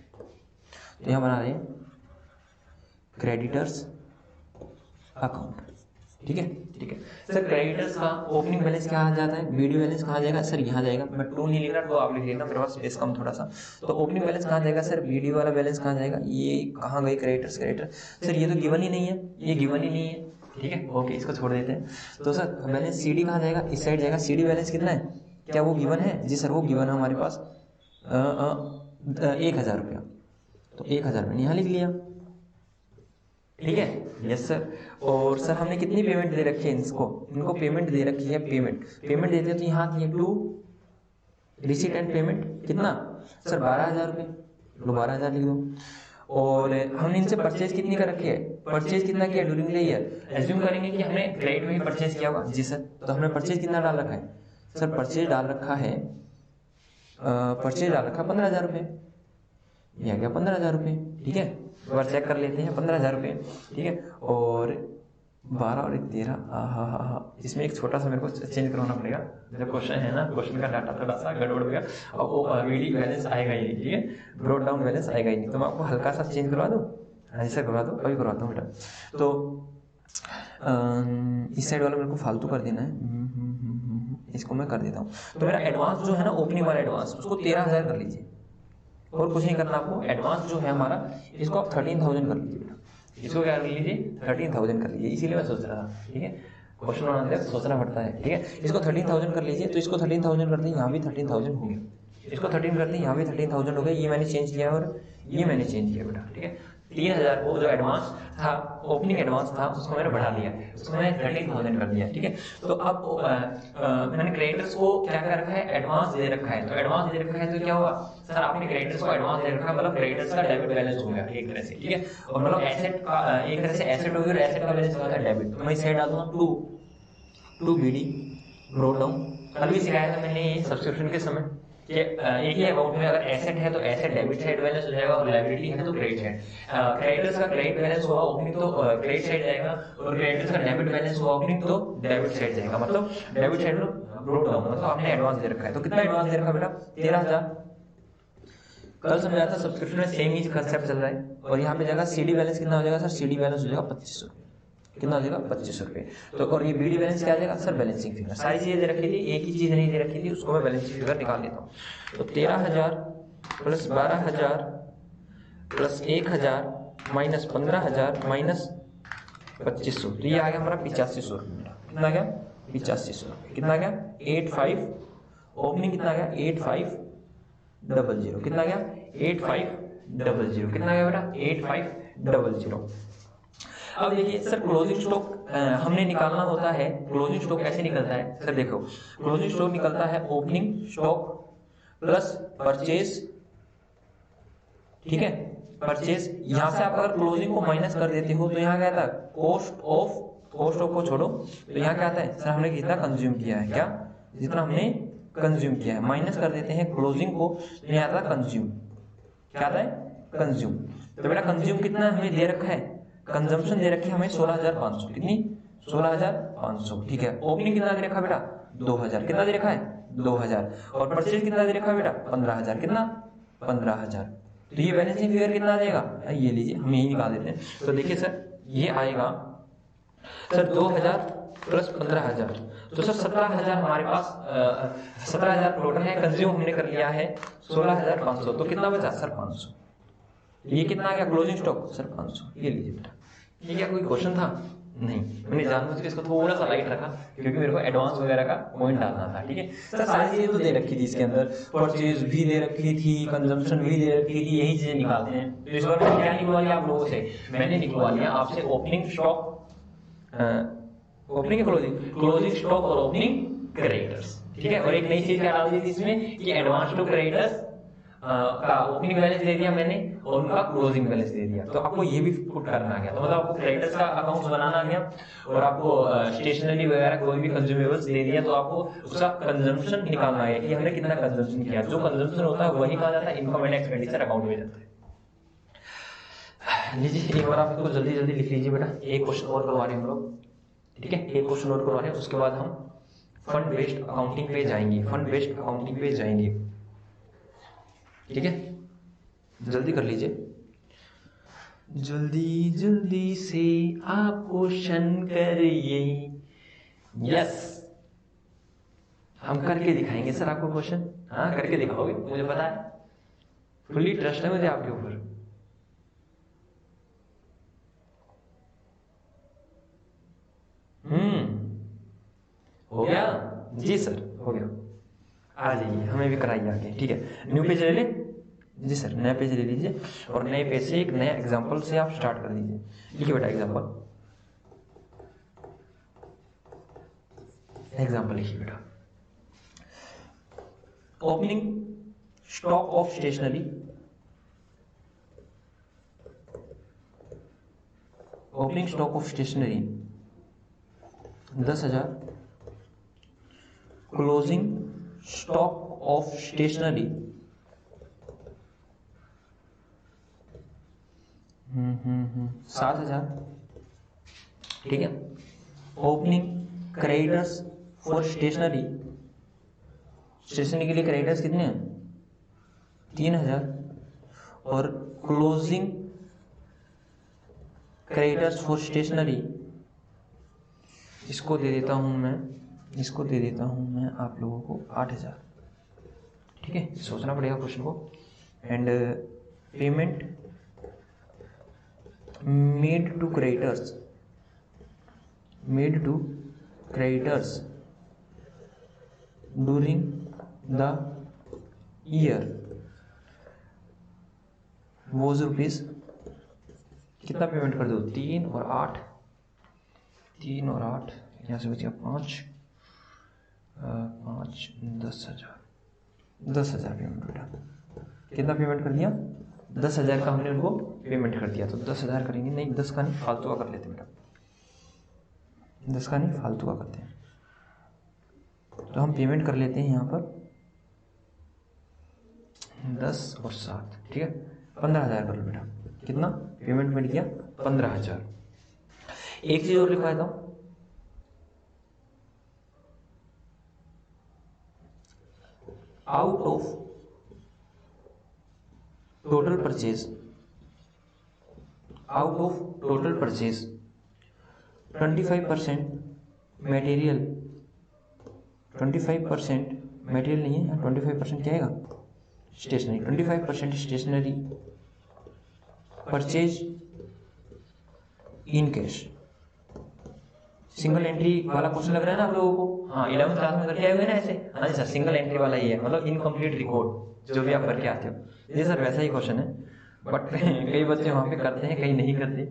A: तो यहाँ बना रहे हैं क्रेडिटर्स अकाउंट, ठीक है ठीक है सर। क्रेडिटर्स का ओपनिंग बैलेंस क्या आ जाता है, बीडी बैलेंस कहाँ जाएगा सर, यहाँ जाएगा। मैं 2 नहीं लिख रहा, 2 आप लिख लेना, मेरे पास स्पेस कम थोड़ा सा। तो ओपनिंग बैलेंस कहाँ जाएगा सर, बीडी वाला बैलेंस कहाँ जाएगा, ये कहाँ गए क्रेडिटर्स, क्रेडिटर सर ये तो गिवन ही नहीं है, ये गिवन ही नहीं है, ठीक है ओके, इसको छोड़ देते हैं। तो सर बैलेंस सीडी कहाँ जाएगा, इस साइड जाएगा। सीडी बैलेंस कितना है, क्या वो गिवन है जी सर, वो गिवन है हमारे पास 1000 रुपया। तो 1000 मैंने यहाँ लिख लिया, ठीक है यस सर। और सर हमने कितनी पेमेंट दे रखी है इनको पेमेंट दे रखी है, पेमेंट देते तो यहाँ थी टू रिसीट एंड पेमेंट, कितना सर 12000 रुपये, 12000 लिख दो। और हमने इनसे परचेज कितनी कर रखी है, परचेज कितना किया ड्यूरिंग द ईयर, एज्यूम करेंगे कि हमने क्रेडिट में ही परचेज किया होगा जी सर। तो हमने परचेज कितना डाल रखा है सर, परचेज डाल रखा है 15000 रुपये, ये आ गया 15000 रुपये, ठीक है। एक बार चेक कर लेते हैं 15000 रुपये, ठीक है। और 12 और 13, इसमें एक छोटा सा मेरे को चेंज करवाना पड़ेगा, जो क्वेश्चन है ना, क्वेश्चन का डाटा थोड़ा सा गड़बड़ हो गया। अब वो वीडी बैलेंस आएगा ही नहीं, ठीक है, ब्रॉड डाउन बैलेंस आएगा ही नहीं। तो मैं आपको हल्का सा चेंज करवा दूँ, ऐसा करवा दो, अभी करवाता हूँ बेटा। तो इस साइड वाला मेरे को फालतू कर देना है, इसको मैं कर देता हूँ। तो मेरा एडवांस जो है ना, ओपनिंग वाला एडवांस, उसको 13000 कर लीजिए, और कुछ नहीं करना आपको। एडवांस जो है हमारा, इसको आप 13000 कर लीजिए बेटा, इसको क्या कर लीजिए 13000 कर लीजिए, इसीलिए मैं सोच रहा था, ठीक है, क्वेश्चन बनाने में सोचना पड़ता है, ठीक है। इसको 13000 कर लीजिए। तो इसको 13000 करते हैं, यहाँ भी 13000 हो गया, इसको 13 करते हैं, यहाँ भी 13000 हो गया, ये मैंने चेंज किया और ये मैंने चेंज किया बेटा, ठीक है। 3000 को जो एडवांस था, ओपनिंग एडवांस था, उसको मैंने बढ़ा लिया, उसको मैंने 13000 कर दिया, ठीक है। तो अब मैंने क्रेडिटर्स को क्या कर रखा है, एडवांस दे रखा है। तो एडवांस दे रखा है तो क्या हुआ सर, आपने क्रेडिटर्स को एडवांस दे रखा है, मतलब क्रेडिटर्स का डेबिट बैलेंस हो गया एक तरह से, ठीक है। और मतलब एसेट का एक तरह से एसेट हो गया, और एसेट का बैलेंस हो गया डेबिट। तो मैं इस साइड डालूंगा 2 बीडी ब्रॉड डाउन। कल भी सिखाया था मैंने ये सब्स्टिट्यूशन के समय कि एक ही अकाउंट में अगर एसेट है तो एसेट डेबिट साइड बैलेंस हो जाएगा, और लायबिलिटी है तो क्रेडिट साइड। क्रेडिटर्स का क्रेडिट बैलेंस हुआ ओपनिंग तो क्रेडिट साइड जाएगा, और क्रेडिटर्स का डेबिट बैलेंस हुआ ओपनिंग तो डेबिट साइड जाएगा, मतलब डेबिट साइड में ब्रॉड डाउन, मतलब आपने एडवांस दे रखा है। तो कितना एडवांस दे रखा बेटा 13000। कल समझाया था सब्सक्रिप्शन में सेम ही कंसेप्ट चल रहा है। और यहाँ पे जाएगा सीडी बैलेंस कितना हो जाएगा सर, सीडी बैलेंस हो जाएगा 2500 रुपये, कितना हो जाएगा 2500 रुपये। तो और ये बीडी बैलेंस क्या आ जाएगा सर, बैलेंसिंग फिगर। सारी चीजें दे रखी थी, एक ही चीज नहीं दे रखी थी, उसको मैं बैलेंसिंग फिगर निकाल लेता हूँ। तो 13000 प्लस 12000 प्लस 1000 माइनस 15000 माइनस 2500, तो ये आ गया हमारा 8500 रुपये। कितना गया 8500 रुपये, कितना गया 85, ओपनिंग कितना गया 8500, कितना गया 8500, कितना गया बेटा 8500। अब देखिए सर, क्लोजिंग स्टॉक हमने निकालना होता है। क्लोजिंग स्टॉक कैसे निकलता है सर, देखो क्लोजिंग स्टॉक निकलता है ओपनिंग स्टॉक प्लस परचेज, ठीक है, परचेज, यहाँ से आप अगर क्लोजिंग को माइनस कर देते हो तो यहाँ क्या आता है, कॉस्ट ऑफ को छोड़ो तो यहाँ क्या आता है सर, हमने कितना कंज्यूम किया है, क्या जितना हमने कंज्यूम किया है, माइनस कर देते हैं क्लोजिंग को तो यहाँ आता है कंज्यूम, क्या आता है कंज्यूम। तो बेटा कंज्यूम कितना हमें दे रखा है, कंजम्पशन दे रखी है हमें 16,500, कितनी 16,500, ठीक है। ओपनिंग कितना दे रखा बेटा 2,000, कितना दे रखा है 2,000, और परचेज कितना दे रखा है बेटा 15,000, कितना 15,000। तो ये बैलेंसिंग फिगर कितना आ जाएगा, ये लीजिए हम यही निकाल देते हैं। तो देखिए सर ये आएगा सर 2,000 प्लस 15,000, तो सर 17,000 हमारे पास 17,000 टोटल है, कंज्यूम हमने कर लिया है 16,500, तो कितना बचा सर 500। ये कितना आ गया क्लोजिंग स्टॉक सर 500। ये लीजिए बेटा, ये क्या कोई क्वेश्चन था, नहीं, मैंने जानबूझ के इसको थोड़ा सा लाइट रखा क्योंकि मेरे को एडवांस वगैरह का पॉइंट डालना था, ठीक है। सर सारी चीजें तो दे रखी थी इसके अंदर, परचेज भी दे रखी थी, कंजम्पशन भी दे रखी थी, यही चीजें निकालते हैं। तो इस बार मैंने क्या निकलवा लिया आप लोगों से, मैंने निकलवा लिया आपसे opening stock, opening closing stock और ओपनिंग क्रेडिटर्स, ठीक है। और एक नई चीज क्या डाल दी थी इसमें कि एडवांस टू क्रेडिटर्स का ओपनिंग बैलेंस दे दिया मैंने और उनका क्लोजिंग बैलेंस दे दिया। तो आपको ये भी पुट करना आ गया, तो मतलब आपको क्रेडिटर्स का अकाउंट बनाना आ गया और आपको स्टेशनरी वगैरह कोई भी कंज्यूमेबल्स दे दिया, तो आपको उसका कंजम्पशन निकालना है कि हमने कितना कंजम्पशन किया। जो कंजम्पशन होता है वही कहा जाता है इनकम एंड एक्सपेंडिचर अकाउंट में जाता है। लीजिए एक बार आप इसको जल्दी जल्दी लिख लीजिए बेटा, एक क्वेश्चन और करवा रहे हैं हम लोग, ठीक है, एक क्वेश्चन और करवा रहे हैं, उसके बाद हम फंड बेस्ड अकाउंटिंग पे जाएंगे, फंड बेस्ड अकाउंटिंग पे जाएंगे, ठीक है। जल्दी कर लीजिए, जल्दी जल्दी से आप क्वेश्चन करिए। यस, हम करके दिखाएंगे सर आपको क्वेश्चन, हाँ करके दिखाओगे, मुझे पता है, फुल्ली ट्रस्ट है मुझे आपके ऊपर। हो गया जी सर, हो गया, आ जाइए, हमें भी कराइए आगे, ठीक है। न्यू पेज ले ले जी सर, नया पेज ले लीजिए और नए पेज से एक नया एग्जांपल से आप स्टार्ट कर दीजिए। लिखिए बेटा एग्जांपल, एग्जांपल लिखिए बेटा। Opening stock of stationery, opening stock of stationery 10,000, closing stock of stationery 7,000, ठीक है। Opening creditors for stationery, stationery के लिए क्रेडिटर्स कितने हैं 3,000, और क्लोजिंग क्रेडिटर्स फॉर स्टेशनरी इसको दे देता हूं मैं, इसको दे देता हूं मैं आप लोगों को 8,000, ठीक है। सोचना पड़ेगा क्वेश्चन को। And payment made to creditors, made to creditors during the year was rupees, कितना पेमेंट कर दो 3 और 8, 3 और 8, यहाँ से बचा 5, 10,000 पेमेंट बेटा, कितना पेमेंट कर दिया 10,000 का हमने उनको पेमेंट कर दिया। तो 10,000 करेंगे, नहीं 10 का नहीं फालतू का कर लेते बेटा, 10 का नहीं फालतू का करते हैं। तो हम पेमेंट कर लेते हैं यहाँ पर 10 और 7, ठीक है 15,000 कर लो बेटा, कितना पेमेंट मिल गया 15,000। एक चीज और लिखवा देता हूं, out of total purchase, out of total purchase 25% material, 25% material नहीं है, 25% क्या आएगा stationery, 25% stationery purchase in cash. Single entry वाला क्वेश्चन लग रहा है ना आप लोगों को, हाँ 11th क्लास में करके आए हुए ना ऐसे, हाँ जी सर सिंगल एंट्री वाला ही है, मतलब इनकम्प्लीट रिकॉर्ड जो भी आप करके आते हो, ये सर वैसा ही क्वेश्चन है। बट कई बच्चे वहाँ पे करते हैं, कई नहीं करते,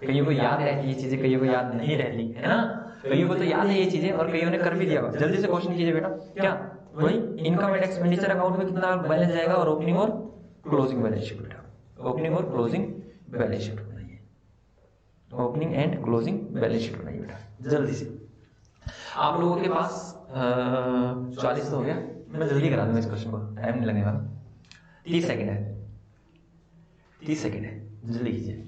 A: कईयों को याद रहती है ये चीजें, कईयों को याद नहीं रहती है ना, कईयों को तो याद है ये चीजें और कईयों ने कर भी दिया। जल्दी से क्वेश्चन कीजिए बेटा, क्या वही इनकम एंड एक्सपेंडिचर अकाउंट में कितना बैलेंस जाएगा और ओपनिंग और क्लोजिंग बैलेंस शीट बेटा, ओपनिंग और क्लोजिंग बैलेंस शीट बनाइए, opening and closing balance sheet बनाइए बेटा जल्दी से। आप लोगों के पास 44 तो हो गया, मैं जल्दी करा दूंगा इस क्वेश्चन को, टाइम नहीं लगने वाला, 30 सेकेंड है, 30 सेकेंड है, जल्दी कीजिए।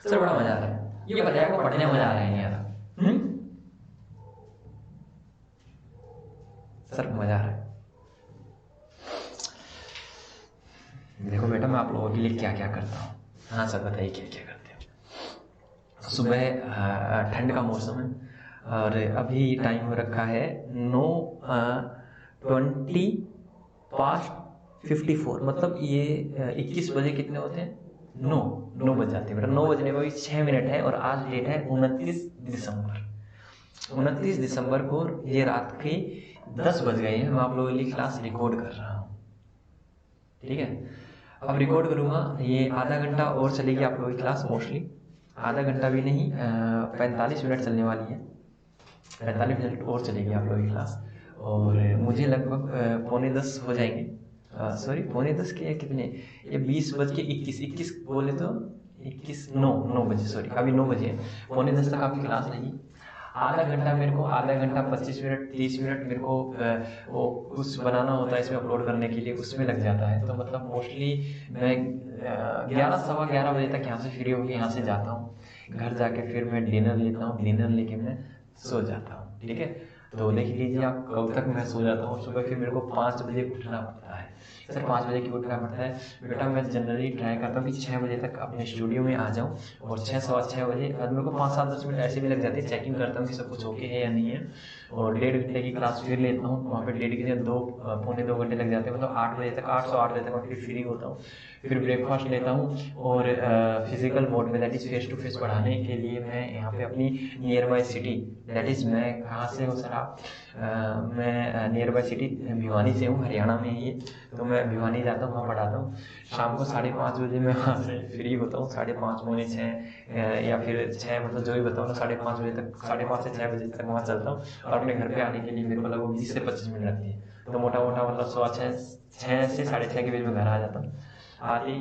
A: सर बड़ा मजा आ रहा है, ये बताया आपको पढ़ने में मजा आ रहा है नहीं आ रहा? सर मजा आ रहा है। देखो बेटा मैं आप लोगों के लिए क्या क्या करता हूँ। हाँ सर बताइए क्या क्या करते हो। सुबह ठंड का मौसम है और अभी टाइम हो रखा है 9:20 मतलब ये 21 बजे कितने होते हैं? 9 बज जाते हैं बेटा, 9 बजने में भी 6 मिनट है और आज डेट है 29 दिसंबर को ये रात के 10 बज गए हैं। मैं आप लोगों के लिए क्लास रिकॉर्ड कर रहा हूँ, ठीक है। अब रिकॉर्ड करूँगा, ये आधा घंटा और चलेगी आप लोगों की क्लास, मोस्टली आधा घंटा भी नहीं 45 मिनट चलने वाली है, 45 मिनट और चलेगी आप लोगों की क्लास। और मुझे लगभग 9:45 हो जाएंगे, सॉरी 9:45 के कितने, ये 20:21 बोले तो 9 बजे, सॉरी अभी 9 बजे, 9:45 तक आपकी क्लास रहेगी। आधा घंटा मेरे को, आधा घंटा 25 मिनट 30 मिनट मेरे को वो कुछ बनाना होता है इसमें अपलोड करने के लिए, उसमें लग जाता है। तो मतलब मोस्टली मैं 11 सवा 11 बजे तक यहाँ से फ्री होकर यहाँ से जाता हूँ, घर जाके फिर मैं डिनर लेता हूँ, डिनर लेके मैं सो जाता हूँ, ठीक है। तो देख लीजिए आप कब तक मैं सो जाता हूँ। सुबह फिर मेरे को 5 बजे उठना पड़ता है। सर 5 बजे क्यों उठना पड़ता है बेटा? मैं जनरली ट्राई करता हूँ कि 6 बजे तक अपने स्टूडियो में आ जाऊँ और 6 सवा 6 बजे मेरे को 5-7-10 मिनट ऐसे भी लग जाते हैं, चेकिंग करता हूँ कि सब कुछ ओके है या नहीं है, और 1.5 घंटे की क्लास फिर लेता हूँ। वहाँ पे 1.5 घंटे 2 घंटे लग जाते हैं, मतलब 8 बजे तक, 8 से 8 बजे तक मैं फिर फ्री होता हूँ। फिर ब्रेकफास्ट लेता हूँ और फिजिकल मोड में, that is face to face पढ़ाने के लिए मैं यहाँ पे अपनी nearby city, that is मैं कहाँ से हूँ सर आप? मैं नियर बाई सिटी भिवानी से हूँ, हरियाणा में ही है। तो मैं भिवानी जाता हूँ, वहाँ पढ़ाता हूँ। शाम को 5:30 बजे मैं वहाँ से फ्री होता हूँ, 5:30 पौने 6 या फिर 6, मतलब जो भी बताऊँ ना, 5:30 बजे तक, 5:30 से 6 बजे तक वहाँ चलता हूँ। और अपने घर पे आने के लिए मेरे को लगभग 20 से 25 मिनट लगती है। तो मोटा मोटा मतलब 6 से 6:30 के बीच में घर आ जाता हूँ, आके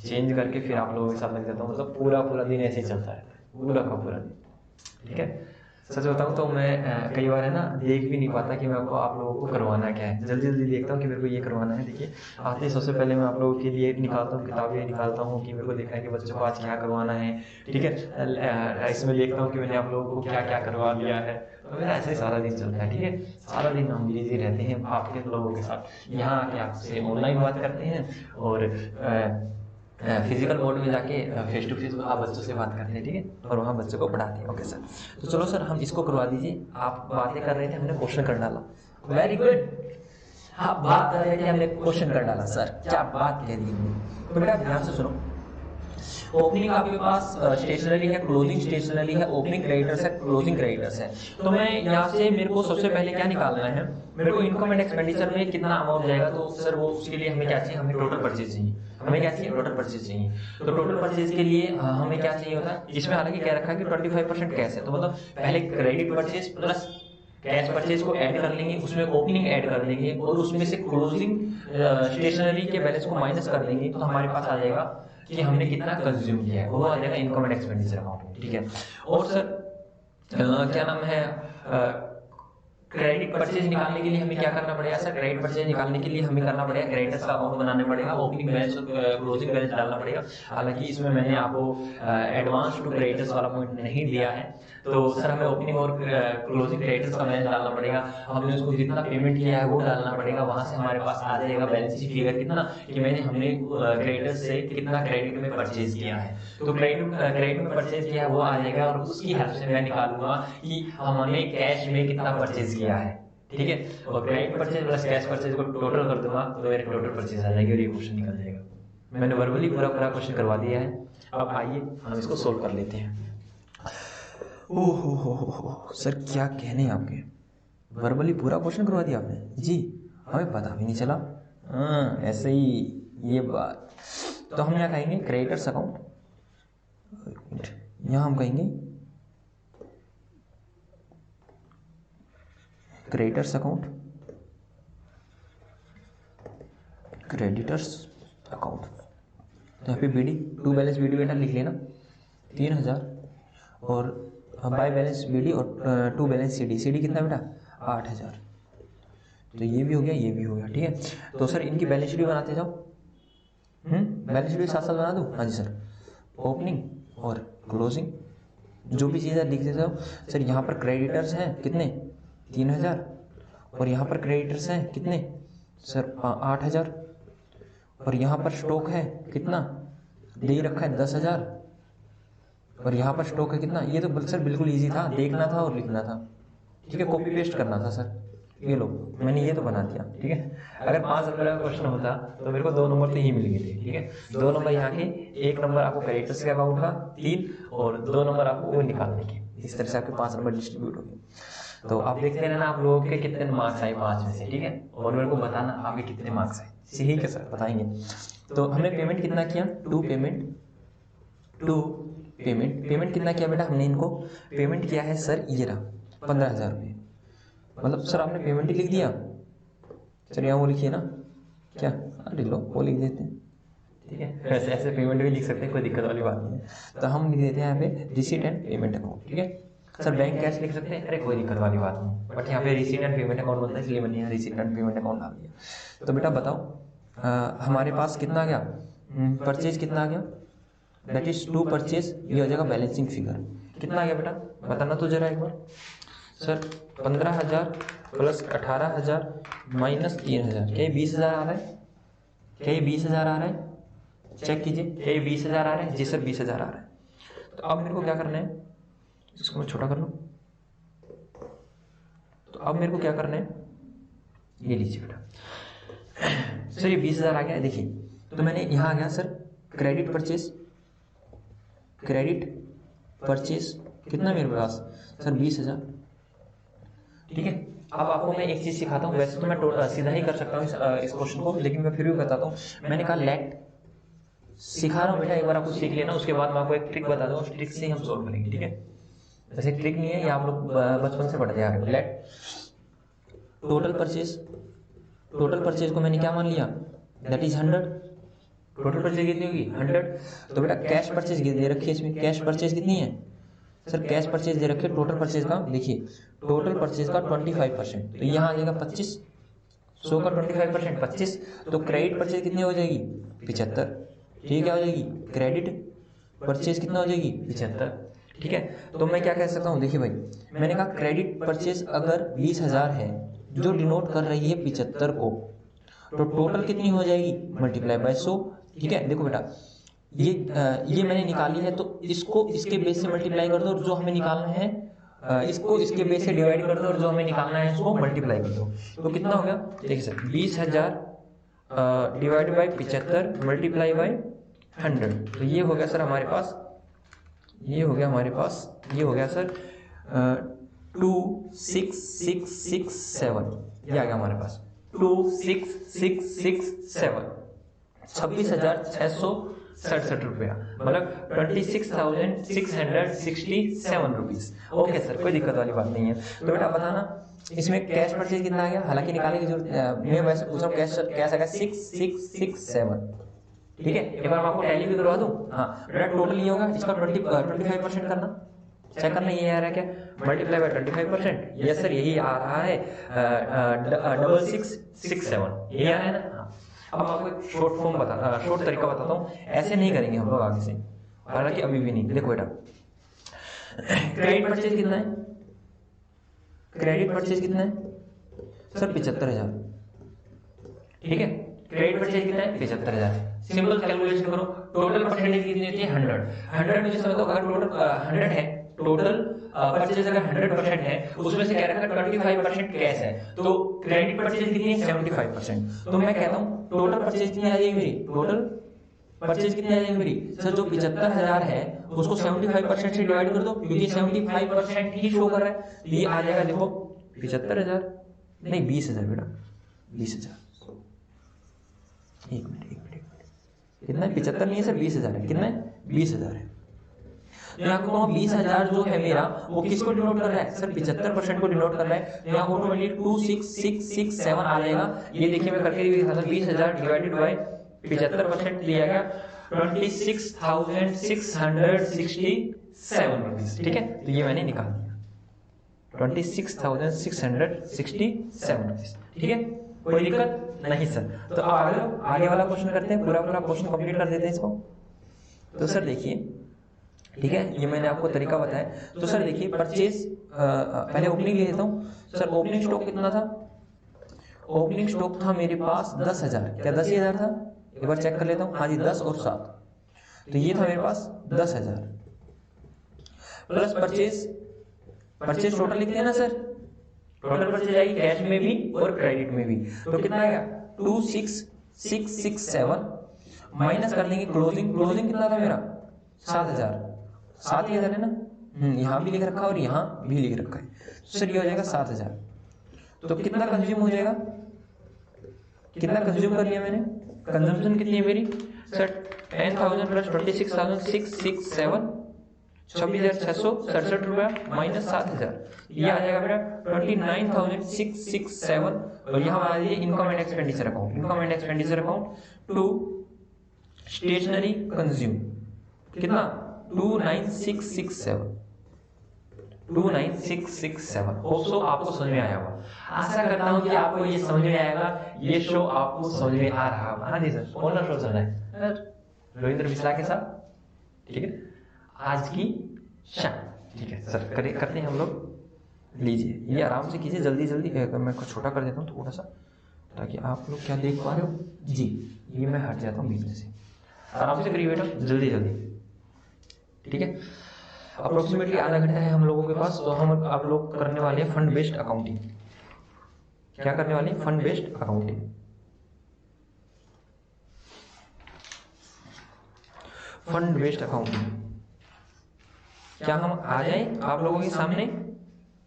A: चेंज करके फिर आप लोगों के साथ लग जाता हूँ। मतलब पूरा दिन ऐसे ही चलता रहता है, पूरा का पूरा दिन, ठीक है। सच बताऊँ तो मैं कई बार है ना देख भी नहीं पाता कि मैं आपको आप लोगों को करवाना क्या है, जल्दी जल्दी देखता हूँ कि मेरे को ये करवाना है। देखिए आते सबसे पहले मैं आप लोगों के लिए निकालता हूँ, किताबें निकालता हूँ कि मेरे को देखना है कि बच्चों को आज क्या करवाना है, ठीक है। इसमें देखता हूँ कि मैंने आप लोगों को क्या क्या करवा दिया है। तो मेरा ऐसे ही सारा दिन चलता है, ठीक है। सारा दिन हम बिजी रहते हैं आपके लोगों के साथ। यहाँ आके आपसे ऑनलाइन बात करते हैं और फिजिकल मोड में जाके फेस टू फेस आप बच्चों से बात करते हैं, ठीक है, और वहाँ बच्चों को पढ़ाते हैं। ओके सर, तो चलो सर हम इसको करवा दीजिए। आप बातें कर रहे थे, हमने क्वेश्चन कर डाला, वेरी गुड। आप बात कर रहे थे, हमने क्वेश्चन कर डाला। सर क्या बात कह दी? तो बेटा ध्यान से सुनो, ओपनिंग आपके पास स्टेशनरी है, क्लोजिंग स्टेशनरी है, ओपनिंग क्रेडिटर्स है, क्लोजिंग क्रेडिटर्स है। तो मैं यहाँ से मेरे को सबसे पहले क्या निकालना है, मेरे को इनकम एंड एक्सपेंडिचर में कितना अमाउंट जाएगा। तो सर वो उसके लिए हमें क्या चाहिए, हमें टोटल परचेज चाहिए। हमें क्या चाहिए? टोटल परचेज चाहिए। तो टोटल परचेज के लिए हमें क्या चाहिए होता है, इसमें हालांकि क्या रखा है कि 25% कैश है। तो मतलब पहले credit purchase plus cash purchase को ऐड कर लेंगे, उसमें ओपनिंग ऐड कर लेंगे और उसमें से क्लोजिंग स्टेशनरी के बैलेंस को माइनस कर देंगे। तो हमारे पास आ जाएगा कि हमने कितना कंज्यूम किया है, वो आ जाएगा इनकम एंड एक्सपेंडिचर अमाउंट में, ठीक है। और सर क्या नाम है, क्रेडिट परचेज निकालने के लिए हमें क्या करना पड़ेगा सर? क्रेडिट परचेज निकालने के लिए हमें करना पड़ेगा, क्रेडिटर्स का अमाउंट बनाना पड़ेगा, ओपनिंग बैलेंस क्लोजिंग बैलेंस डालना पड़ेगा। हालांकि इसमें मैंने आपको एडवांस टू क्रेडिटर्स वाला पॉइंट नहीं दिया है। तो सर हमें ओपनिंग और क्लोजिंग क्रेडिटर्स का बैलेंस डालना पड़ेगा, हमने उसको जितना पेमेंट किया है वो डालना पड़ेगा। वहां से हमारे पास आ जाएगा बैलेंस शीट फिगर कितना, कि हमने क्रेडिटर्स से कितना क्रेडिट में परचेज किया है। तो क्रेडिट में परचेज किया है वो आ जाएगा और उसकी हेल्प से मैं निकालूंगा कि हमने कैश में कितना परचेज किया है, ठीक है। और credit purchase plus cash purchase को टोटल कर दूंगा तो मेरे टोटल परचेज आ जाएगी और ये क्वेश्चन निकल जाएगा। मैंने वर्बली पूरा क्वेश्चन करवा दिया है। अब आइए हम इसको सोल्व कर लेते हैं। ओहो सर क्या कहने आपके, वर्बली पूरा क्वेश्चन करवा दिया आपने जी, हमें पता भी नहीं चला। ऐसे ही ये बात। तो हम यहाँ कहेंगे क्रेडिटर्स अकाउंट,
B: यहाँ हम कहेंगे क्रेडिटर्स अकाउंट, क्रेडिटर्स अकाउंट। यहाँ पे बीडी, टू बैलेंस बीडी बेटा लिख लेना 3000, और बाय बैलेंस बीडी और टू बैलेंस सीडी, सीडी कितना बेटा 8000। तो ये भी हो गया, ये भी हो गया, ठीक है। तो सर इनकी बैलेंस शीट बनाते जाओ, बैलेंस शीट साथ साथ बना दूँ? हाँ जी सर, ओपनिंग और क्लोजिंग जो भी चीज़ें लिख देते हो। सर यहाँ पर क्रेडिटर्स हैं कितने 3000, और यहाँ पर क्रेडिटर्स हैं कितने सर 8000, और यहाँ पर स्टॉक है कितना दे रखा है 10,000, और यहाँ पर स्टॉक है कितना। ये तो सर बिल्कुल इजी था, देखना था और लिखना था, ठीक है, कॉपी पेस्ट करना था सर। ये लो मैंने ये तो बना दिया, ठीक है। अगर 5 नंबर का क्वेश्चन होता तो मेरे को 2 नंबर तो ही मिल गए थे, ठीक है। 2 नंबर यहाँ के, 1 नंबर आपको क्रेडिटर्स के अकाउंट का 3, और 2 नंबर आपको वो निकालने के। इस तरह से आपके 5 नंबर डिस्ट्रीब्यूट हो गए। तो आप देखते रहना आप लोगों के कितने मार्क्स आए 5 में से, ठीक है, और मेरे को बताना आपके कितने मार्क्स आए। ठीक है सर बताएंगे। तो हमने पेमेंट कितना किया, टू पेमेंट कितना किया बेटा हमने इनको, पेमेंट किया है सर ये रहा 15,000 रुपये। मतलब सर आपने पेमेंट ही लिख दिया, सर यहाँ वो लिखिए ना, क्या लिख लो वो लिख देते हैं, ठीक है। वैसे ऐसे पेमेंट भी लिख सकते हैं, कोई दिक्कत वाली बात नहीं है। तो हम लिख देते हैं यहाँ पे रिसीट एंड पेमेंट अकाउंट, ठीक है। सर बैंक कैश लिख सकते हैं, अरे कोई दिक्कत वाली बात नहीं, बट यहाँ पे रिसीट एंड पेमेंट अकाउंट बनता है, इसलिए मैंने यहाँ रिसीट एंड पेमेंट अकाउंट डाल दिया। तो बेटा बताओ हमारे पास कितना आ गया, परचेज कितना आ गया, दैट इज टू परचेज, ये हो जाएगा बैलेंसिंग फिगर। कितना आ गया बेटा बताना तो जरा एक बार। सर 15,000 प्लस 18,000 माइनस 3,000, क्या ये 20,000 आ रहा है, क्या ये 20,000 आ रहा है, चेक कीजिए, क्या ये 20,000 आ रहा है, जी सर 20,000 आ रहा है। तो अब मेरे को क्या करना है, इसको मैं छोटा कर लूँ। तो अब मेरे को क्या करना है, ये लीजिए बेटा सर ये 20,000 आ गया है, देखिए। तो मैंने यहाँ आ गया सर क्रेडिट परचेज कितना मेरे पास सर 20,000, ठीक है। अब आपको मैं एक चीज सिखाता हूँ, वैसे तो मैं सीधा ही कर सकता हूँ इस क्वेश्चन को, लेकिन मैं फिर भी बताता हूँ। मैंने कहा लेट सिखा रहा हूँ बेटा, एक बार आपको सीख लेना, उसके बाद मैं आपको एक ट्रिक बता दूँ, उस ट्रिक से ही हम सॉल्व करेंगे, ठीक है। वैसे ट्रिक नहीं है, ये आप लोग बचपन से पढ़ते आ रहे हो। लेट टोटल परचेज को मैंने क्या मान लिया, दैट इज 100। टोटल परचेज कितनी होगी 100। तो बेटा कैश परचेज दे रखी है इसमें, कैश परचेज कितनी है सर, कैश परचेज दे रखी है टोटल परचेज का, देखिए टोटल परचेज का 25%, तो यहाँ आ जाएगा 25, 100 का 25% 25। तो क्रेडिट परचेज कितनी हो जाएगी 75, ठीक है, हो जाएगी क्रेडिट परचेज कितना हो जाएगी 75, ठीक है। तो मैं क्या कह सकता हूँ, देखिए भाई मैंने कहा क्रेडिट परचेज अगर 20,000 है जो डिनोट कर रही है 75 को, तो टोटल कितनी हो जाएगी मल्टीप्लाई बाय 100, ठीक है। देखो बेटा ये मैंने निकाली है, तो इसको इसके बेस से मल्टीप्लाई कर दो, और जो हमें निकालना है इसको इसके बेस से डिवाइड कर दो, और जो हमें निकालना है इसको मल्टीप्लाई कर दो। तो कितना हो गया देखिए sir 20,000 divide by 75 multiply by 100, तो ये हो गया सर हमारे पास, ये हो गया सर 26,667, ये आ गया हमारे पास 26,667, 26,667 रुपया, मतलब 26,667 रुपीज। ओके सर कोई दिक्कत वाली बात नहीं है। तो बेटा बताना इसमें कैश परचेज कितना आ गया, हालांकि निकालने की जरूरत मैं वैसे पूछ रहा हूँ, कैश आ गया 6,667, ठीक है। एक बार मैं आपको टैली भी करवा दूं, हाँ बेटा टोटल ये होगा, इसका 25% करना, चेक करना ये आ रहा है क्या, मल्टीप्लाई बाय 25%, यस सर यही आ रहा है 6667, यही आ रहा है ना। अब आपको एक शॉर्ट तरीका बताता हूँ, ऐसे नहीं करेंगे हम लोग आगे से, हालांकि अभी भी नहीं। देखो बेटा क्रेडिट परचेज कितना है, सर 75,000, ठीक है। क्रेडिट परचेज कितना है 75,000, सिंपल कैलकुलेशन करो, टोटल परसेंटेज कितनी होती है 100 में, जिस समय तो अगर टोटल 100 है, टोटल परचेज अगर 100% है, उसमें से क्या रखा 25% कैश है, तो क्रेडिट परचेज कितनी है 75%। तो मैं कहता हूँ टोटल परचेज कितनी आ जाएगी मेरी, सर जो 75,000 है उसको 75% से डिवाइड कर दो, क्योंकि 75% ही शो कर रहा है, तो ये आ जाएगा देखो 75,000 नहीं 20,000 बेटा 20,000, एक मिनट कितना है 75 नहीं है सर 20,000 है, कितना है 20,000 है। तो यहाँ को 20,000 जो है मेरा वो किसको डिनोट कर रहा है सर 75% को डिनोट कर रहा है। तो यहाँ ऑटोमेटिकली 26667 आ जाएगा। ये देखिए मैं करके भी दिखाता हूं 20,000 डिवाइडेड बाय 75% दिया गया 26,667 रुपीज। ठीक है तो ये मैंने निकाल दिया 26,667 रुपीज। ठीक है कोई दिक्कत नहीं सर। तो आगे वाला क्वेश्चन करते हैं, पूरा क्वेश्चन कंप्लीट कर देते हैं इसको। तो सर देखिए ठीक है ये मैंने आपको तरीका बताया। तो सर देखिए परचेज पहले ओपनिंग ले लेता हूँ। सर ओपनिंग स्टॉक कितना था? ओपनिंग स्टॉक था मेरे पास 10,000। क्या 10,000 था? एक बार चेक कर लेता हूँ। हाँ जी 10 और 7 तो ये था मेरे पास 10,000 प्लस परचेज टोटल लिखते हैं ना सर। टोटल परचेज आएगी कैश में भी और क्रेडिट में भी। तो कितना आएगा 26,667 माइनस कर लेंगे क्लोजिंग कितना था मेरा 7,000 है ना। यहाँ भी लिख रखा है और यहाँ भी लिख रखा है। तो सर ये हो जाएगा 7,000। तो कितना कंज्यूम हो जाएगा? कितना कंज्यूम कर लिया मैंने? कंजम्पशन कितनी है मेरी सर 10,000 प्लस 26,667 26,667 रुपया माइनस 7,000 ये आ जाएगा मेरा 29,667। और यहाँ आ जाइए income and expenditure account to stationery consume कितना 29,667 होप्सो आपको समझ में आया होगा। आशा करता हूँ कि आपको ये समझ में आएगा। ये शो आपको समझ में आ रहा होगा। हाँ जी सर कौन सा शो चल रहा है रविंद्र मिश्रा के साथ। ठीक है आज की शाम। ठीक है सर करते हैं हम लोग। लीजिए ये आराम से कीजिए जल्दी मैं कुछ छोटा कर देता हूँ थोड़ा सा ताकि आप लोग क्या देख पा रहे हो जी। ये मैं हट जाता हूँ बीच में से। आराम से करिए बेटा जल्दी ठीक है। अप्रोक्सीमेटली आधा घंटा है हम लोगों के पास। तो हम आप लोग करने वाले हैं फंड बेस्ड अकाउंटिंग। क्या करने वाले हैं? Fund based accounting. Fund based accounting क्या हम आ जाए आप लोगों के सामने?